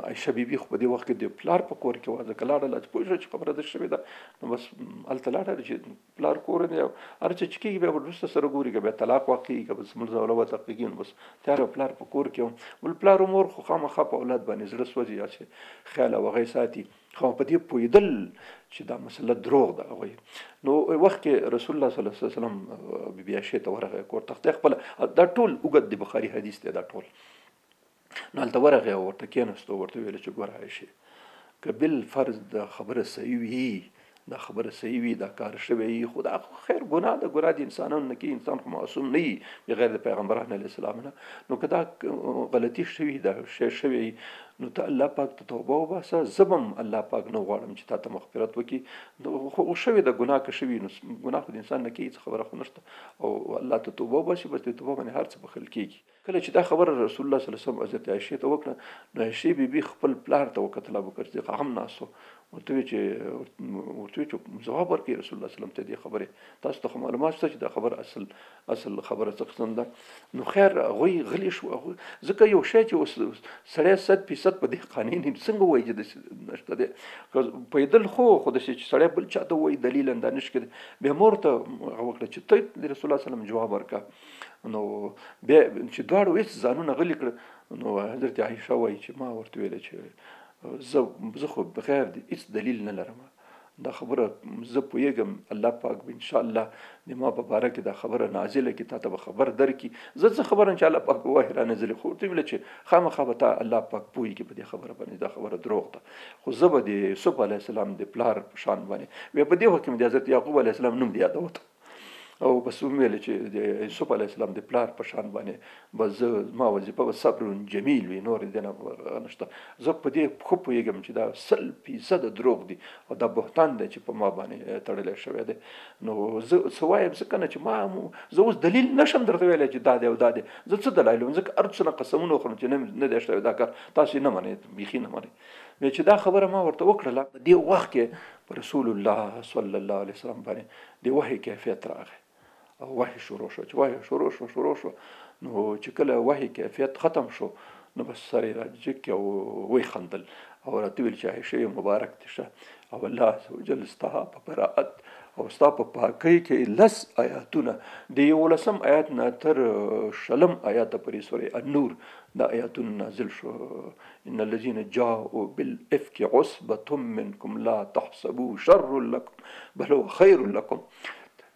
عایشه بیبي خو په دې وخت کې د پلار په کور کې وه ځکه لاړله چې پوه شوه چې خبره ده شوې ده نو بس هلته لاړه چې پلار کور دی او هر څه چې کېږي بیا به وروسته سره ګوري که بیا طلاق واقعېږي که بس ملزوله وتقېږي نو بس تیاره پلار په کور کې وم بل پلار و مور خو خامخا په اولاد باندې زړه سوځي یا چې خیال او هغه ساتي خو په دې پوهېدل چې دا مسله دروغ ده هغوی نو وخت کې رسول الله صلی الله علیه وسلم بیبي عایشې ته ورغی کور تختې خپله دا ټول اوږد د بخاري حدیث دی دا ټول نو هلته ورغی او ورته کېناستو ورته ویل چې ګوره عایشې که بالفرض دا خبره صحیح وي دا خبره صحیح وي دا کار شوی وي خو دا خیر ګناه ده ګناه د انسانانو نه کې انسان خو معصوم نه وي بغیر د پیغمبرانو علیه السلام نه نو که دا غلطي شوي دا شی شوی نو ته الله پاک ته توبه وباسه زه به هم الله پاک نه غواړم چې تا ته مغفرت وکړي خو شوې ده ګناه که شوي نو ګناه خو د انسان نه کېږي څه خبره خو نشته او الله ته توبه وباسي بس د توبه باندې هر څه بخښل کېږي کله چې دا خبره رسول الله صلی الله علیه وسلم حضرت عایشې ته وکړه نو عایشې بیبي خپل پلار ته وکتل ابوبکر صدیق هم ناست و ورته وی چې جواب ورکړي رسول الله صلی الله علیه وسلم ته دې خبرې تاسو ته خو معلومات شته چې دا خبره اصل خبره څه قسم ده نو خیر هغوی غلي شو ځکه یو شی چې اوس سړی 100% په دې قانون څنګه وایي چې نشته دی پیدل خو داسې چې سړی بل چا ته وایي دلیل دا نشته دی بیا مور ته هغه وکړه چې ته د رسول الله صلی الله علیه وسلم جواب ورکړه نو بیا چې دواړو هېڅ ځانونه غلي کړه نو حضرت عایشه وایي چې ما ورته ویله چې زه خو بغیر د هېڅ دلیل نه لرم دا خبره زه پوهېږم الله پاک به انشاءالله د ما په باره کې دا خبره نازله کړي تا ته به خبر درکړي زه څه خبره چې الله پاک به وحي رانازلې خو ورته ویله چې خامخا به تا الله پاک پوهېږي په دې خبره باندې دا خبره دروغ ده خو زه به د یوسف علیه السلام د پلار په شان باندې بیا په دې وخت کې مې د حضرت یعقوب علیه السلام نوم دی یادوته او بس ویل چې د یوسف علیه السلام د پلار په شان باندې بس زه ما وظیفه به صبر جمیل وي نور دې نه نشته زه په دې ښه پوهېږم چې دا 100% دروغ دي او دا بهتان دی چې په ما باندې تړلی شوی دی نو زه څه وایم ځکه نه چې زه اوس دلیل نشم درته ویلی چې دا دی او دا دی زه څه دلایل وم ځکه هر څه نه قسمونه وخورم چې نه دی شوی دا کار تاسو یې نه منئ بیخي نه منئ بیا چې دا خبره ما ورته وکړله په دې وخت کې په رسول الله صلی الله علیه وسلم باندې د وحي کیفیت راغی او وحي شروع شو چې وحي شروع شو نو چې کله وحي کیفیت ختم شو نو بس سر یې راجګ او وی خندل او راته ویل چې عایشې مبارک دې شه او الله عز وجل ستا په براءت او ستا په پاکۍ کې 10 آیاتونه د 11 آیات نه تر 20 آیات پورې سورې النور دا آیاتونه نازل شو ان الذين جاءوا بالافك عصبه منكم لا تحسبوا شر لكم بل هو خير لكم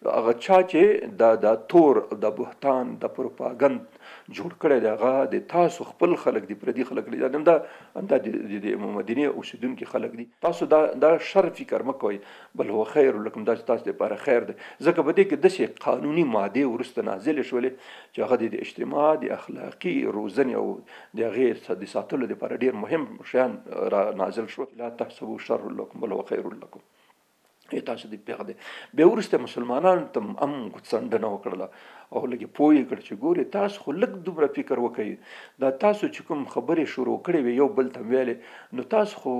هغه چا چې دا تور د بهتان د پروپاګند جوړ کړی دی هغه د تاسو خپل خلک دي پردي خلک دي دا د مدینې اوسېدونکي خلک دي تاسو دا شر فکر مه کوئ بل هو خیر لکم دا تاسو لپاره خیر دی ځکه په دې کې داسې قانوني مادې وروسته نازلې شولې چې هغه د اجتماع د اخلاقي روزنې او د هغې د ساتلو لپاره ډېر مهم شیان را نازل شو لا تحسبوا شر لکم بل هو خیر لکم تاسو دې پیغه دی بیا وروسته مسلمانانو ته هم څنډنه وکړله او لږې پوه یې کړ چې ګورې تاسو خو لږ دومره فکر وکړئ دا تاسو چې کوم خبرې شروع کړې وي یو بل ته ویلې نو تاسو خو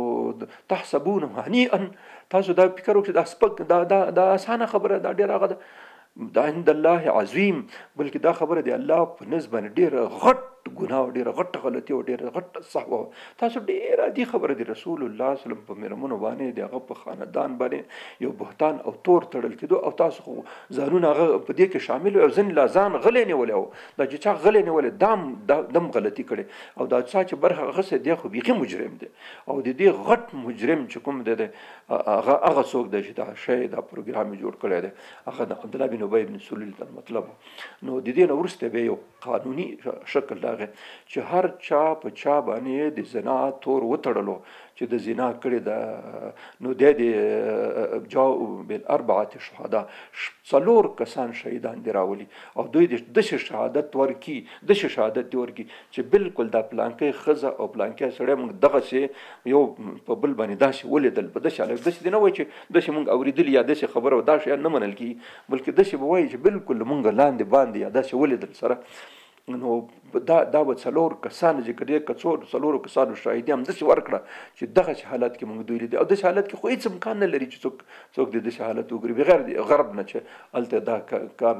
تحسبونه هنیئا تاسو دا فکر وکړئ دا سپک دا اسانه خبره دا ډېره هغه ده دا عند الله عظیم بلکې دا خبره دی الله په نسبت باندې ډېره غټ ګناه ډېره غټه غلطي او ډېره غټه صحوه تاسو ډېره دې خبره دی رسول الله صلی الله علیه وسلم په میرمنو باندې د هغه په خاندان باندې یو بهتان او تور تړل کېدو او تاسو خو ځانونه هغه په دې کې شامل او ځین لا ځان غلی نیولی او دا چې چا غلی نیولی دم غلطي کړې او دا چا چې برخه اخیستی دی خو بیخي مجرم دی او د دې غټ مجرم چې کوم دی هغه څوک دی چې دا شی دا پروګرام یې جوړ کړی دی هغه د عبدالله بن ابی بن سلول ته مطلب نو د دې نه وروسته بیا یو قانوني شکل راغی چې هر چا په چا باندې د زنا تور وتړلو چې د زنا کړې ده نو د جاءوا بالاربعه شهداء 4 کسان شهیدان دی راولي او دوی د داسې شهادت ورکي چې بالکل دا پلانکۍ ښځه او پلانکۍ سړی موږ دغسې یو په بل باندې داسې ولیدل په داسې حالت داسې دی نه وایي چې داسې موږ اورېدلي یا داسې خبره او دا شیان نه منل کېږي بلکې داسې به وایي چې بالکل موږ لاندې باندې یا داسې ولیدل سره نو دا به څلور کسان چې کړي څلورو کسانو شاهدي همداسې ورکړه چې دغسې حالت کې موږ دوی لیدي او داسې حالت کې خو هېڅ امکان نه لري چې څوک د داسې حالت وګوري بغیر د غرب نه چې هلته دا کار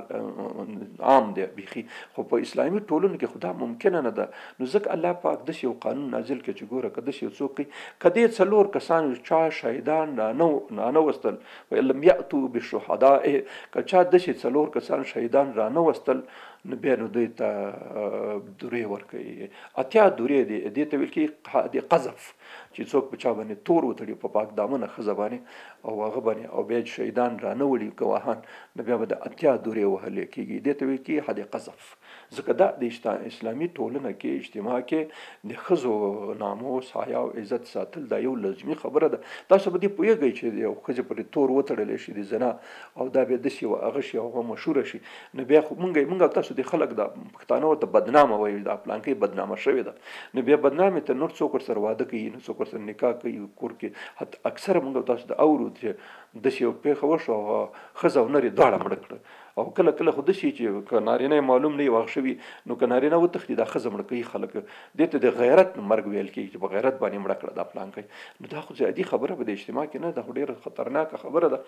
عام دی بیخي خو په اسلامي ټولنو کې خو دا ممکنه نه ده نو ځکه الله پاک داسې یو قانون نازل کړي چې ګوره که داسې یو څوک کوي که دې څلور کسانو چا شهیدان رانه وستل وإن لم یأتوا بالشهداء که چا داسې څلور کسان شهیدان رانه وستل نو بیا نو دوی ته دورې ورکوي اتیا دورې دي دې ته ویل کېږي د قذف چې څوک په چا باندې تور وتړي په پاک دامنه ښځه باندې او هغه باندې او بیا شهیدان رانه وړي ګواهان نو بیا به د اتیا دورې وهلی کېږي دې ته ویل کېږي حد قذف ځکه دا د اسلامي ټولنه کې اجتماع کې د ښځو ناموس حیا او عزت ساتل دا یو لازمي خبره ده تاسو به دې پوهېږئ چې یو ښځې پرې تور وتړلی شي د زنا او دا بیا داسې یوه هغه شي او هغه مشهوره شي نو بیا خو موږ تاسو د خلک د پښتانه ورته بدنامه وایي دا پلانکۍ بدنامه شوې ده نو بیا بدنامې ته نور څوک ورسره واده کوي نو څوک ورسره نکاح کوي کور کې حتی اکثره موږ تاسو ته اورو چې داسې یو پېښه وشوه هغه ښځه او نر یې دواړه مړه کړه او کله کله خو داسې چې که نارینه معلوم نه وي واغ شوي نو که نارینه وتښتي دا ښځه مړه کوي خلک دې ته د غیرت مرګ ویل کېږي چې په غیرت باندې مړه کړه دا پلانکۍ نو دا خو زیاتي خبره په د اجتماع کې نه دا خو ډېره خطرناکه خبره ده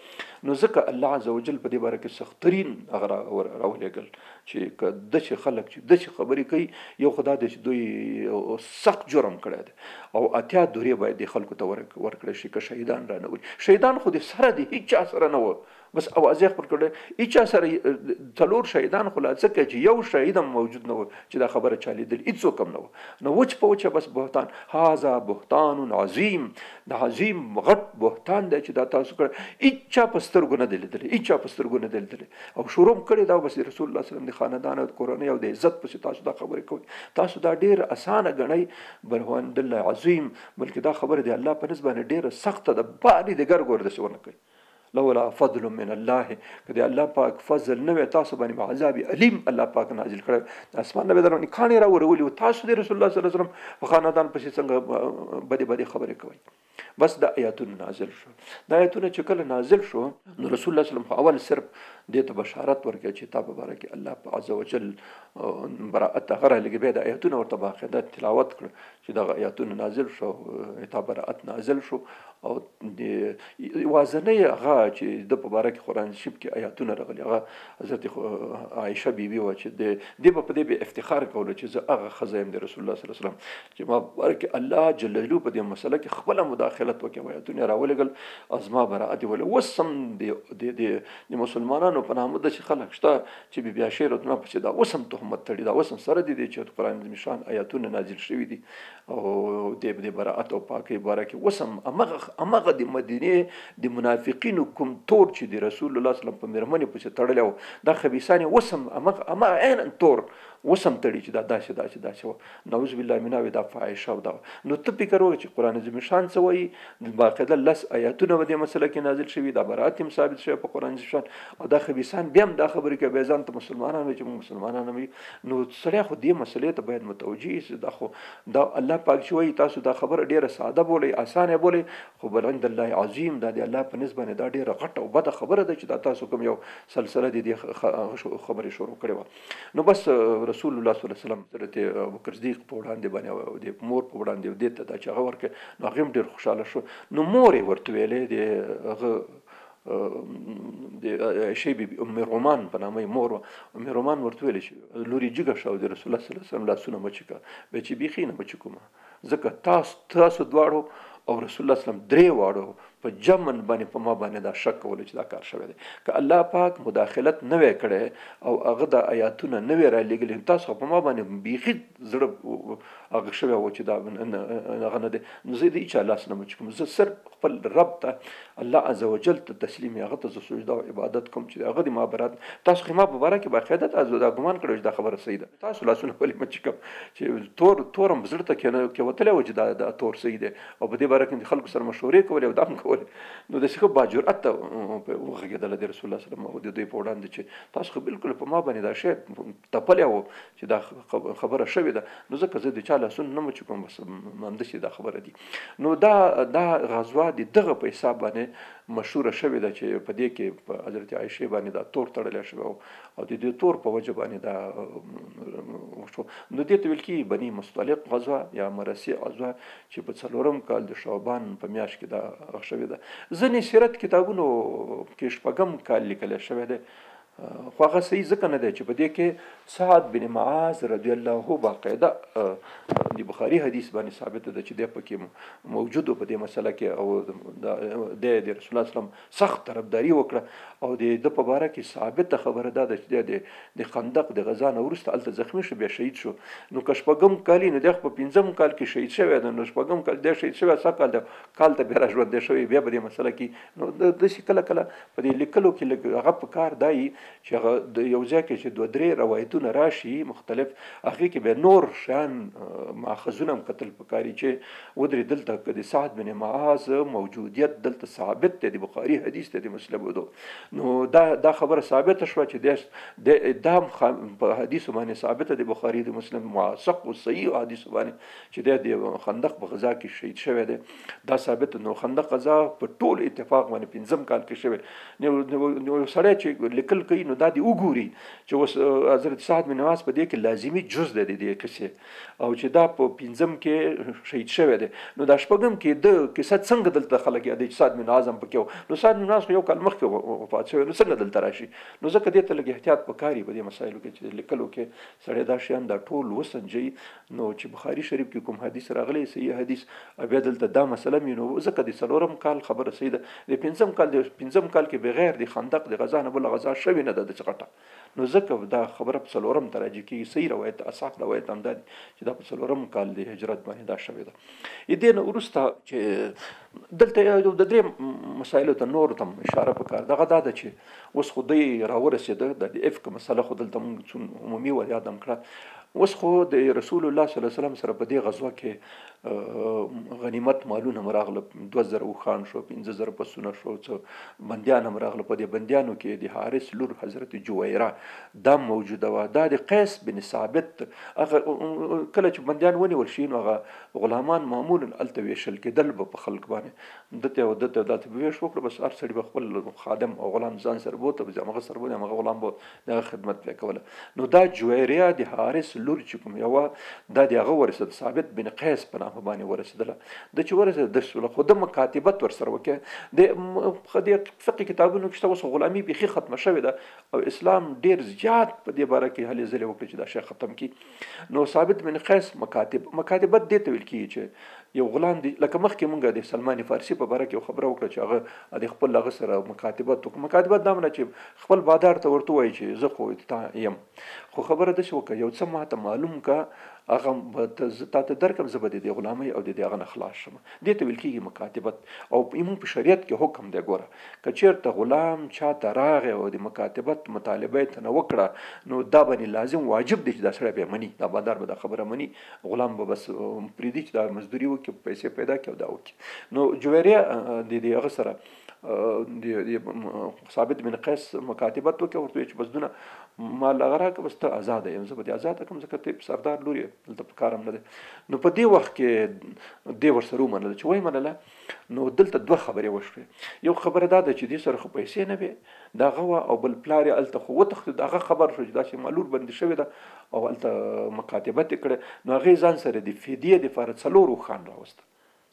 نو ځکه الله عز وجل په دې باره کې سخترین هغه راولېږل چې که داسې خلک چې داسې خبرې کوي یو خو دا دی چې دوی سخت جرم کړی دی او اتیا دورې باید د خلکو ته ورکړی شي که شهیدان رانه وړي شهیدان خو د سره دي هېچ چا سره نه وه بس اوازې خپل کړی هېچا سره څلور شهیدان خو لا څه کوي چې یو شهید هم موجود نه و چې دا خبره چا لیدلې هېڅوک هم نه و نو وچ په وچه بس بهتان هذا بهتان عظیم دا عظیم غټ بهتان دی چې دا تاسو کړی هېچا په سترګو نه دی لیدلی هېچا په سترګو نه دی لیدلی او شروع کړی دا بس رسول الله صلی الله علیه وسلم د خاندان او د کورنۍ او د عزت پسې تاسو دا خبرې کوئ تاسو دا ډېره اسانه ګڼئ بل هو عند الله عظیم بلکې دا خبره د الله په نسبت باندې ډېره سخته ده بارې د ګرګور داسې ونه کوي لولا فضل من الله که د الله پاک فضل نه وي تاسو باندې عذاب علیم الله پاک نازل کړی اسمان نه به درونې کاڼې راورولي و تاسو د رسول الله صلی الله علیه وسلم په خاندان پسې څنګه بدې بدې خبرې کوئ بس دا آیاتونه نازل شو دا آیاتونه چې کله نازل شو نو رسول الله صلی الله علیه وسلم اول صرف دې ته بشارت ورکړي چې تا په باره کې الله عز وجل براءت هغه رالېږي بیا د آیاتونه ورته باقاعده تلاوت کړه چې دغه آیاتونه نازل شو تا براءت نازل شو او د واضحنۍ هغه چې د په باره کې قرآن شریف کې آیاتونه راغلي هغه حضرت عایشه بیبي وه چې دې به په دې به افتخار کوله چې زه هغه ښځه یم د رسول الله صلی الله علیه وسلم چې ما په باره کې الله جل جلاله په دې مسله کې خپله مداخلت وکړي آیاتونه راولېږل از ما براءت یې ویله اوس هم د مسلمانانو په نامه داسې خلک شته چې بیا شعر ورته پسې دا اوس هم تهمت تړي دا اوس هم سره دي چې قرآن عظیم شان آیاتونه نازل شوي دي او د براءت او پاکۍ باره کې اوس هم همغه د مدینې د منافقینو کوم تور چې د رسول الله صلی الله علیه وسلم په میرمنې پسې تړلی و دا خبیثان یې اوس هم همغه عینا تور اوس هم تړي چې دا داسې وه نعوذ بالله منها وي دا فاحشه او دا نو ته فکر وکړه چې قرآن عظیم شان څه وایي باقاعده لس آیاتونه به دې مسله کې نازل شوي دا براءت هم ثابت شوی په قرآن عظیم شان او دا خبیثان بیا هم دا خبرې کوي بیا ځان ته مسلمانان وایي چې موږ مسلمانان هم نو سړی خو دې مسلې ته باید متوجه شي دا خو دا الله پاک چې وایي تاسو دا خبره ډېره ساده بولئ اسانه بولئ خو بل عند الله عظیم دا د الله په نسبت باندې دا ډېره غټه او بده خبره ده چې دا تاسو کوم یو سلسله د دې خبرې شروع کړې وه نو بس رسول الله صلی الله علیه وسلم حضرت ابوبکر صدیق په وړاندې باندې او د مور په وړاندې دې ته دا چې هغه ورکړې نو هغې هم ډېر خوشحاله شو نو مور یې ورته ویلې د هغه د عایشې بیبي ام رومان په نامه یې مور وه ام رومان ورته ویلې چې لور یې جګه شه او د رسول الله صلی الله علیه وسلم لاسونه مه چکه بیا چې بیخي نه مه چکومه ځکه تاسو دواړو او رسول الله صلی الله علیه وسلم درې واړو په جمن باندې په ما باندې دا شک کولو چې دا کار شوی دی که الله پاک مداخلت نه وی کړی او هغه د آیاتونه نه وی رالیږلي تاسو په ما باندې بیخي زړه هغه شوی و چې دا هغه نه دی نو زه د هېچا لاس نه مچ کوم زه صرف خپل رب ته الله عز وجل ته تسلیم هغه ته زه سجده او عبادت کوم چې هغه د ما برات تاسو خو ما په باره کې باقاعده تاسو دا ګمان کړی چې دا خبره صحیح ده تاسو لاسونه ولې مچ کوم چې تورم زړه ته کې وتلی و چې دا تور صحیح دی او په دې باره کې خلکو سره مشورې کولې او دا هم کولې نو داسې ښه باجرأت ته وغږېدله د رسول الله صلی الله علیه وسلم او د دوی په وړاندې چې تاسو خو بالکل په ما باندې دا شی تپلی و چې دا خبره شوې ده نو ځکه زه د چا لاسونه نه مچ کوم بس همداسې دا خبره دي نو دا غزوه د دغه په حساب باندې مشهوره شوې ده چې په دې کې په حضرت عایشې باندې دا تور تړلی شوی او د دې تور په وجه باندې دا شو. نو دې ته ویل کېږي بني مستلق غزوه یا مرسي غزوه چې په 4 کال د شعبان په میاشت کې دا هغه شوې ده. ځینې سیرت کتابونو کې 6 کال لیکل شوی دی، خو هغه صحیح ځکه نه دی چې په دې کې سعد بن معاذ رضی الله باقاعده د بخاري حدیث باندې ثابت ده چې دی پکې موجود په دې مسله کې، او د رسول الله سلام سخت طرفداري وکړه، او د په باره کې ثابت خبره ده چې د خندق د غزا نه وروسته هلته زخمي شو، بیا شهید شو. نو که 6 کال نو دی په 5 کال کې شهید شوی ده، نو 6 کال دی شهید شوی، 7 کال کال ته بیا را ژوندی شوی، بیا به دې مسله کې نو داسې کله کله په دې لیکلو کې لږ هغه په کار دی چې هغه د یو ځای کې چې 2-3 روایتونه راشي مختلف، هغې کې به نور شیان ماخذونه هم کتل پکاري چې ودرې دلته که د سعد بن معاذ موجودیت دلته ثابت دی، د بخاري حدیث دی، د مسلم ودو. نو دا خبره ثابته شوه چې دا په حدیثو باندې ثابته د بخاري د مسلم موثق او صحیح حدیثو باندې چې د خندق په غزا کې شهید شوی دی، دا ثابت. نو خندق غزا په ټول اتفاق باندې 5 کال کې شوی. نو سړی چې لیکل کوي نو دا دی وګوري چې اوس حضرت سعد بن معاذ په دې کې لازمي جز دی د دې کیسې، او چې دا په 5 کې شهید شوی دی. نو دا 6 کې د کیسه څنګه دلته خلک یادوي چې سعد بن معاذ هم پکې و. نو سعد بن معاذ یو کال مخکې وفات شوی، نو څنګه دلته راشي؟ نو ځکه دې ته لږ احتیاط پکاري په دې مسایلو کې چې لیکلو کې سړی دا شیان دا ټول وسنجي. نو چې بخاري شریف کې کوم حدیث راغلی صحیح حدیث بیا دلته دا مسله مې نو ځکه د 4 کال خبره صحیح ده، د 5 کال کې بغیر د خندق د غزا نه بل غزا شوی نه ده د چغټه. نو ځکه دا خبره په 4 تراجع کې صحیح روایت اصح روایت هم ده چې دا په 4 کال د هجرت باندې دا شوی ده. دې نه وروسته چې دلته یو د 3 مسایلو ته نور تم اشاره وکړه، دغه دا ده چې اوس خو دوی راورسېده د افک مسله خو دلته موږ عمومي ور یادم کړه. اوس خو د رسول الله صلی الله علیه وسلم سره په دې غزوه کې غنیمت مالونه هم راغله، 2000 اوښان شو، 5000 پسونه شو، څه بندیان هم راغله. په دې بندیانو کې د حارث لور حضرت جویره دا موجوده وه، دا د قیس بن ثابت. هغه کله چې بندیان ونیول شي نو هغه غلامان معمولا هلته ویشل کېدل به په خلک باندې، دته داسې به ویش وکړه، بس هر سړي به خپل خادم او غلام ځان سره بوته، همغه سره بوته، همغه غلام به دغه خدمت به یې کوله. نو دا جویریه د حارث لور چې کوم یوه دا د هغه ورسېد، ثابت بن قیس په نامه باندې ورسېدله. د چې ورسېد د خو د مکاتبت ورسره وکړه. د فقه کتابونو کې شته اوس غلامي بیخي ختمه شوې ده، او اسلام ډېر زیات په دې باره کې هلې ځلې وکړي چې دا شی ختم کړي. نو ثابت بن قیس مکاتبت دې ته ویل کېږي چې یو غلام دی، لکه مخکې مونږ د سلمان فارسي په باره کې یو خبره وکړه چې هغه د خپل هغه سره مکاتبت وکړه. مکاتبت دا معنی چې خپل بادار ته ورته وایي چې زه خو تا یم، خو خبره داسې وکړه یو څه ماته معلوم که هغه تا ته درکم، زه به د دې غلامۍ او د دې هغه نه خلاص شم. دې ته ویل کېږي مکاتبت. او زموږ په شریعت کې حکم دی، ګوره که چېرته غلام چا ته راغی او د مکاتبت مطالبه یې ته نه وکړه نو دا باندې لازم واجب دی چې دا سړی به مني، دا بادار به دا خبره مني، غلام به بس پرېږدي چې دا مزدوري وکړي، پیسې پیدا کړي او دا وکړي. نو جویریه د هغه سره ثابت بن قیس مکاتبت وکړه، ورته چې بس دونه مال هغه راکړه، بس ته ازاده یم، زه به دې ازاده کړم ځکه ته سردار لور یې، دلته په کار هم نه دی. نو په دې وخت کې دې ورسره ومنله چې وایي منله. نو دلته 2 خبرې وشوې. یو خبره دا ده چې دې سره خو پیسې نه وې د هغه وه، او بل پلار یې هلته خو وتښتېد، هغه خبر شو چې داسې مالور بندي شوې ده او هلته مکاتبت یې کړې. نو هغې ځان سره د فدیې دپاره 4 اوښان راوسته.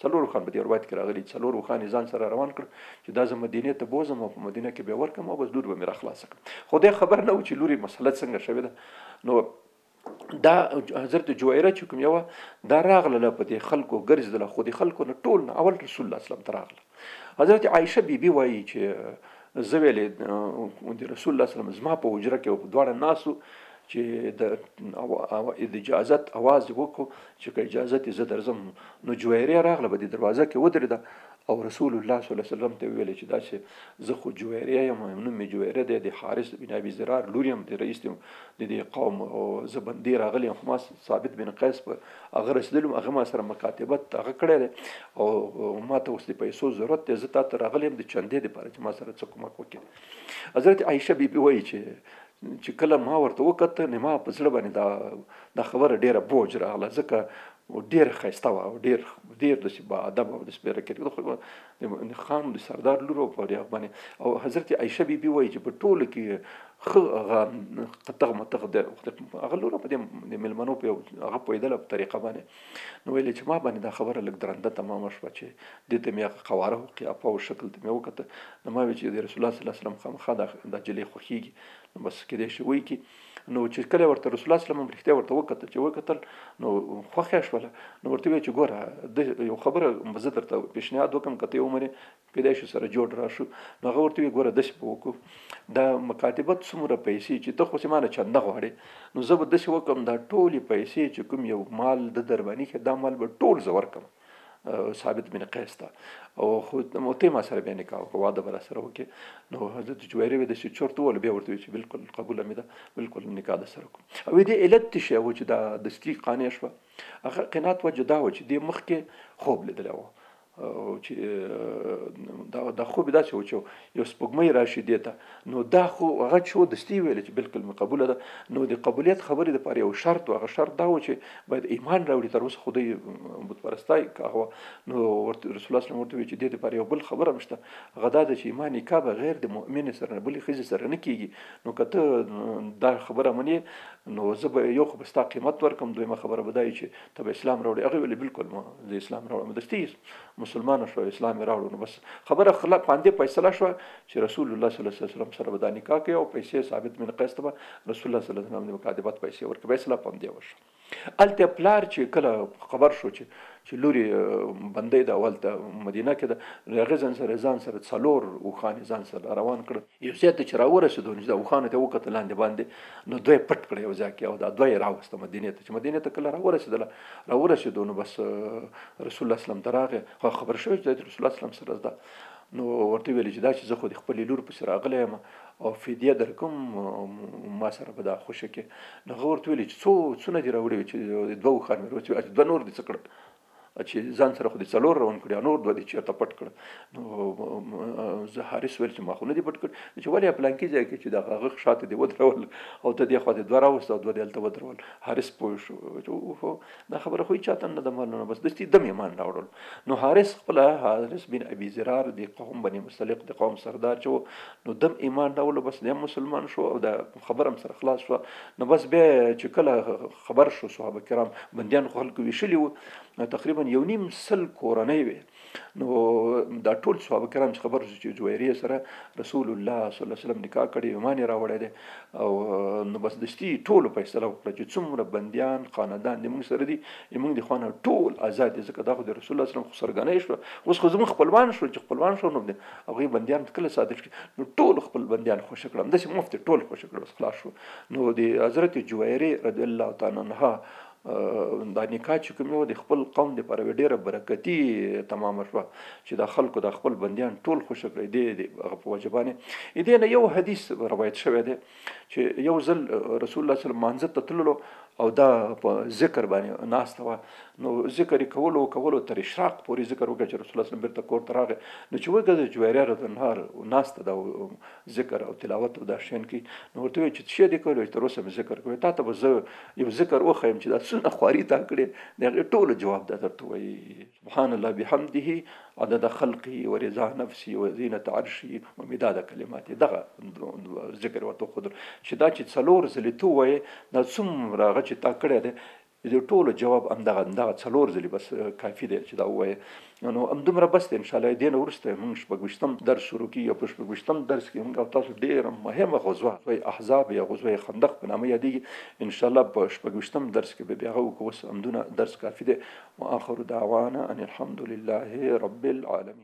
4 اوښان په دې روایت کې راغلي، 4 اوښان یې ځان سره روان کړ چې دا زه مدینې ته بوځم او په مدینه کې به یې ورکړم او بس لور به مې راخلاصه کړم. خو دې خبر نه و چې لور یې مسله څنګه شوې ده. نو دا حضرت جویره چې کوم یوه دا راغله په دې خلکو ګرځېدله، خو د خلکو نه ټول نه اول رسول الله وسلم ته راغله. حضرت عایشه بیبي وایي چې زه ویلې د رسول الله وسلم زما په حجره کې دواړه ناستو چې د اجازت اواز وکړو چې که اجازت یې زه درځم. نو جویریه راغله په دې دروازه کې ودرېده او رسول الله صلی الله علیه وسلم ته ویل چې دا چې زه خو جویریه یم، نوم مې جویریه دی، د حارث بن ابي زرار لور یم، د رئیس د دې قوم، او زه بندي راغلی یم، خو ما ثابت بن قیس په هغه رسېدلی یم، هغه ما سره مکاتبت هغه کړی دی او ما ته اوس د پیسو ضرورت دی، زه تا ته راغلی یم د چندې دپاره چې ما سره څه کومک وکړي. حضرت عایشه بیبي وایي چې کله ما ورته وکته نو ما په زړه باندې دا خبره ډېره بوج راغله، ځکه ډېره ښایسته وه او ډېر داسې باادبه او داسې بېرکتي د خان د سردار لور په دې باندې. او حضرت عایشه بیبي وایي چې په ټولو کې ښه هغه قطغ مطغ د هغه لوره په دې مېلمنو په هغه پوهېدله په طریقه باندې نو ویلې چې ما باندې دا خبره لږ درنده تمامه شوه چې دې ته مې قواره او قیافه او شکل ته مې وکته نو ما ویل چې د رسول الله صلی الله علیه وسلم خامخا دا جلۍ خوښېږي نو بس کېدای شي وایي کې نو چې کله ورته رسول الله صلی الله علیه وسلم رښتیا ورته وکتل چې وکتل نو خوښه شوله نو ورته ویل چې ګوره د یو خبره زه درته پیشنهاد وکړم که ته یې ومنې کېدای شي سره جوړ راشو نو هغه ورته ویل ګوره داسې به وکړو دا مکاتبت څومره پیسې چې ته خو چې مانه چنده غواړې نو زه به داسې وکړم دا ټولې پیسې چې کوم یو مال د درباني کې دا مال به ټول زه ورکړم ثابت بن قیس ته او خو ته ما سره بیا نکاح وکړه واده به راسره وکړې نو حضرت جویریه ویل داسې چورت وویل بیا ورته ویل چې بالکل قبوله مې ده بالکل نکاح درسره کوم او دې علت څه شی و چې دا دستي قانع شوه هغه قناعت وجه دا و چې دې مخکې خوب لیدلی و چې دا خوب داسې و چې یو سپوږمۍ راشي دې ته نو دا خو هغه چې و دستي ویل چې بالکل مې قبوله ده نو د قبولیت خبرې دپاره یو شرط و هغه شرط دا و چې باید ایمان راوړي تر اوسه خو دوی بت پرستی کاوه نو ورته رسول الله صلی الله علیه وسلم ورته ویل چې دې دپاره یو بل خبره هم شته هغه دا ده چې ایمان نکاح بغیر د مؤمن سره بلې ښځې سره نه کېږي نو که ته دا خبره منې نو زه به یو خو به ستا قیمت ورکړم دویمه خبره به دا وي چې ته به اسلام راوړې هغې ویلې بالکل ما زه اسلام راوړم دستي مسلمان شو اسلام راوړو نو بس خبره خلاف باندې فیصله شو چې رسول الله صلی الله علیه وسلم سره به دا نکاح کوي او پیسې ثابت بن قیس ته رسول الله صلی الله علیه وسلم د مکاتبت پیسې ورکړي فیصله باندې وشو الته پلار چې کله خبر شو چې لوري بندې د اول ته مدینه کې د هغه ځان سره څلور اوښانې ځان سره روان کړ یو ځای ته چې راورسېدو نو دا اوښانو ته وکتل لاندې باندې نو دوی پټ کړی یو ځای کې او دا دوی راوسته مدینې ته چې مدینې ته کله راورسېدو نو بس رسول الله سلام ته راغی خبر شوی چې رسول الله سلام سره ده نو ورته ویل چې دا چې زه خو د خپلې لور پسې راغلی یم او فدیه درکوم ما سره به دا خوښه کې نو هغه ورته ویل چې څونه دې راوړي چې دوه اوښان مې راوړي دوه نور دې څه کړل چې ځان سره خو دې څلور روان کړي نور دوه دې چېرته پټ کړه نو زه حارث ویل چې ما خو نه دې پټ کړ چې ولې پلانکي ځای کې چې د هغه شاته دې ودرول او ته دې خوا دې دوه راوسته او دوه دې هلته ودرول حارث پوه شو چې دا خبره خو چاته نه ده معلومه بس دستي دم ایمان راوړل نو حارث خپله حارث بن ابي زرار د قوم بني مستلق د قوم سردار چې نو دم ایمان راوړل بس دې مسلمان شو او دا خبره هم سره خلاص شو نو بس بیا چې کله خبر شو صحابه کرام بندیان خو خلکو ویشلي وو تقریبا یو نیم سل کورنۍ وې نو دا ټول صحابه کرام چې خبر شو چې جویریه سره رسول الله صلی الله علیه وسلم نکاح کړی ایمان یې راوړی دی او نو بس دستي ټولو فیصله وکړه چې څومره بندیان خاندان د موږ سره دي موږ د خانه ټول آزاد دي ځکه دا خو د رسول الله صلی الله علیه وسلم خو سرګنۍ شوه اوس خو زموږ خپلوان شو چې خپلوان شو نو هغوی بندیان کله صادق شي نو ټول خپل بندیان خوشي کړم داسې مفت ټول خوشي کړل خلاص شو نو د حضرت جویریه رضی الله تعالی عنها دا نکاح چې کوم یو د خپل قوم دپاره ډېره برکتي تمامه شوه چې دا خلکو د خپل بندیان ټول خوشي کړی دی هغه په وجه باندې دې نه یو حدیث روایت شوی دی چې یو ځل رسول الله صلی الله علیه وسلم مانځه ته تللو او دا په ذکر باندې ناسته وه نو ذکر یې کولو تر اشراق پورې ذکر وکړه چې رسول الله صلی الله علیه وسلم بیرته کور ته راغی نو چې وګورئ جویریه رضی الله عنها ناسته ده ذکر او تلاوت او دا شیان کوي نو ورته وایي چې څه دې کولی تر اوسه مې ذکر کوي تا ته به زه یو ذکر وښیم چې دا څونه خواري تا کړې د هغې ټولو جواب دا درته وایي سبحان الله بحمده عدد خلقي ورضا نفسي وزینة عرشي ومداد کلماتي دغه ذکر ورته وښودل چې دا چې څلور ځلې ته ووایې دا څومره هغه چې تا کړی دی د ټولو جواب همدغه څلور ځلې بس کافي دی چې دا ووایې نو همدومره بس دی انشاءالله دې نه وروسته موږ شپږویشتم درس شروع کېږي او په شپږویشتم درس کې موږ او تاسو ډېره مهمه غزوه احزاب یا غزوه خندق په نامه یادېږي انشاءالله په شپږویشتم درس کې به بیا هغه وکړو اوس همدونه درس کافي دی واخر دعوانا ان الحمد لله رب العالمین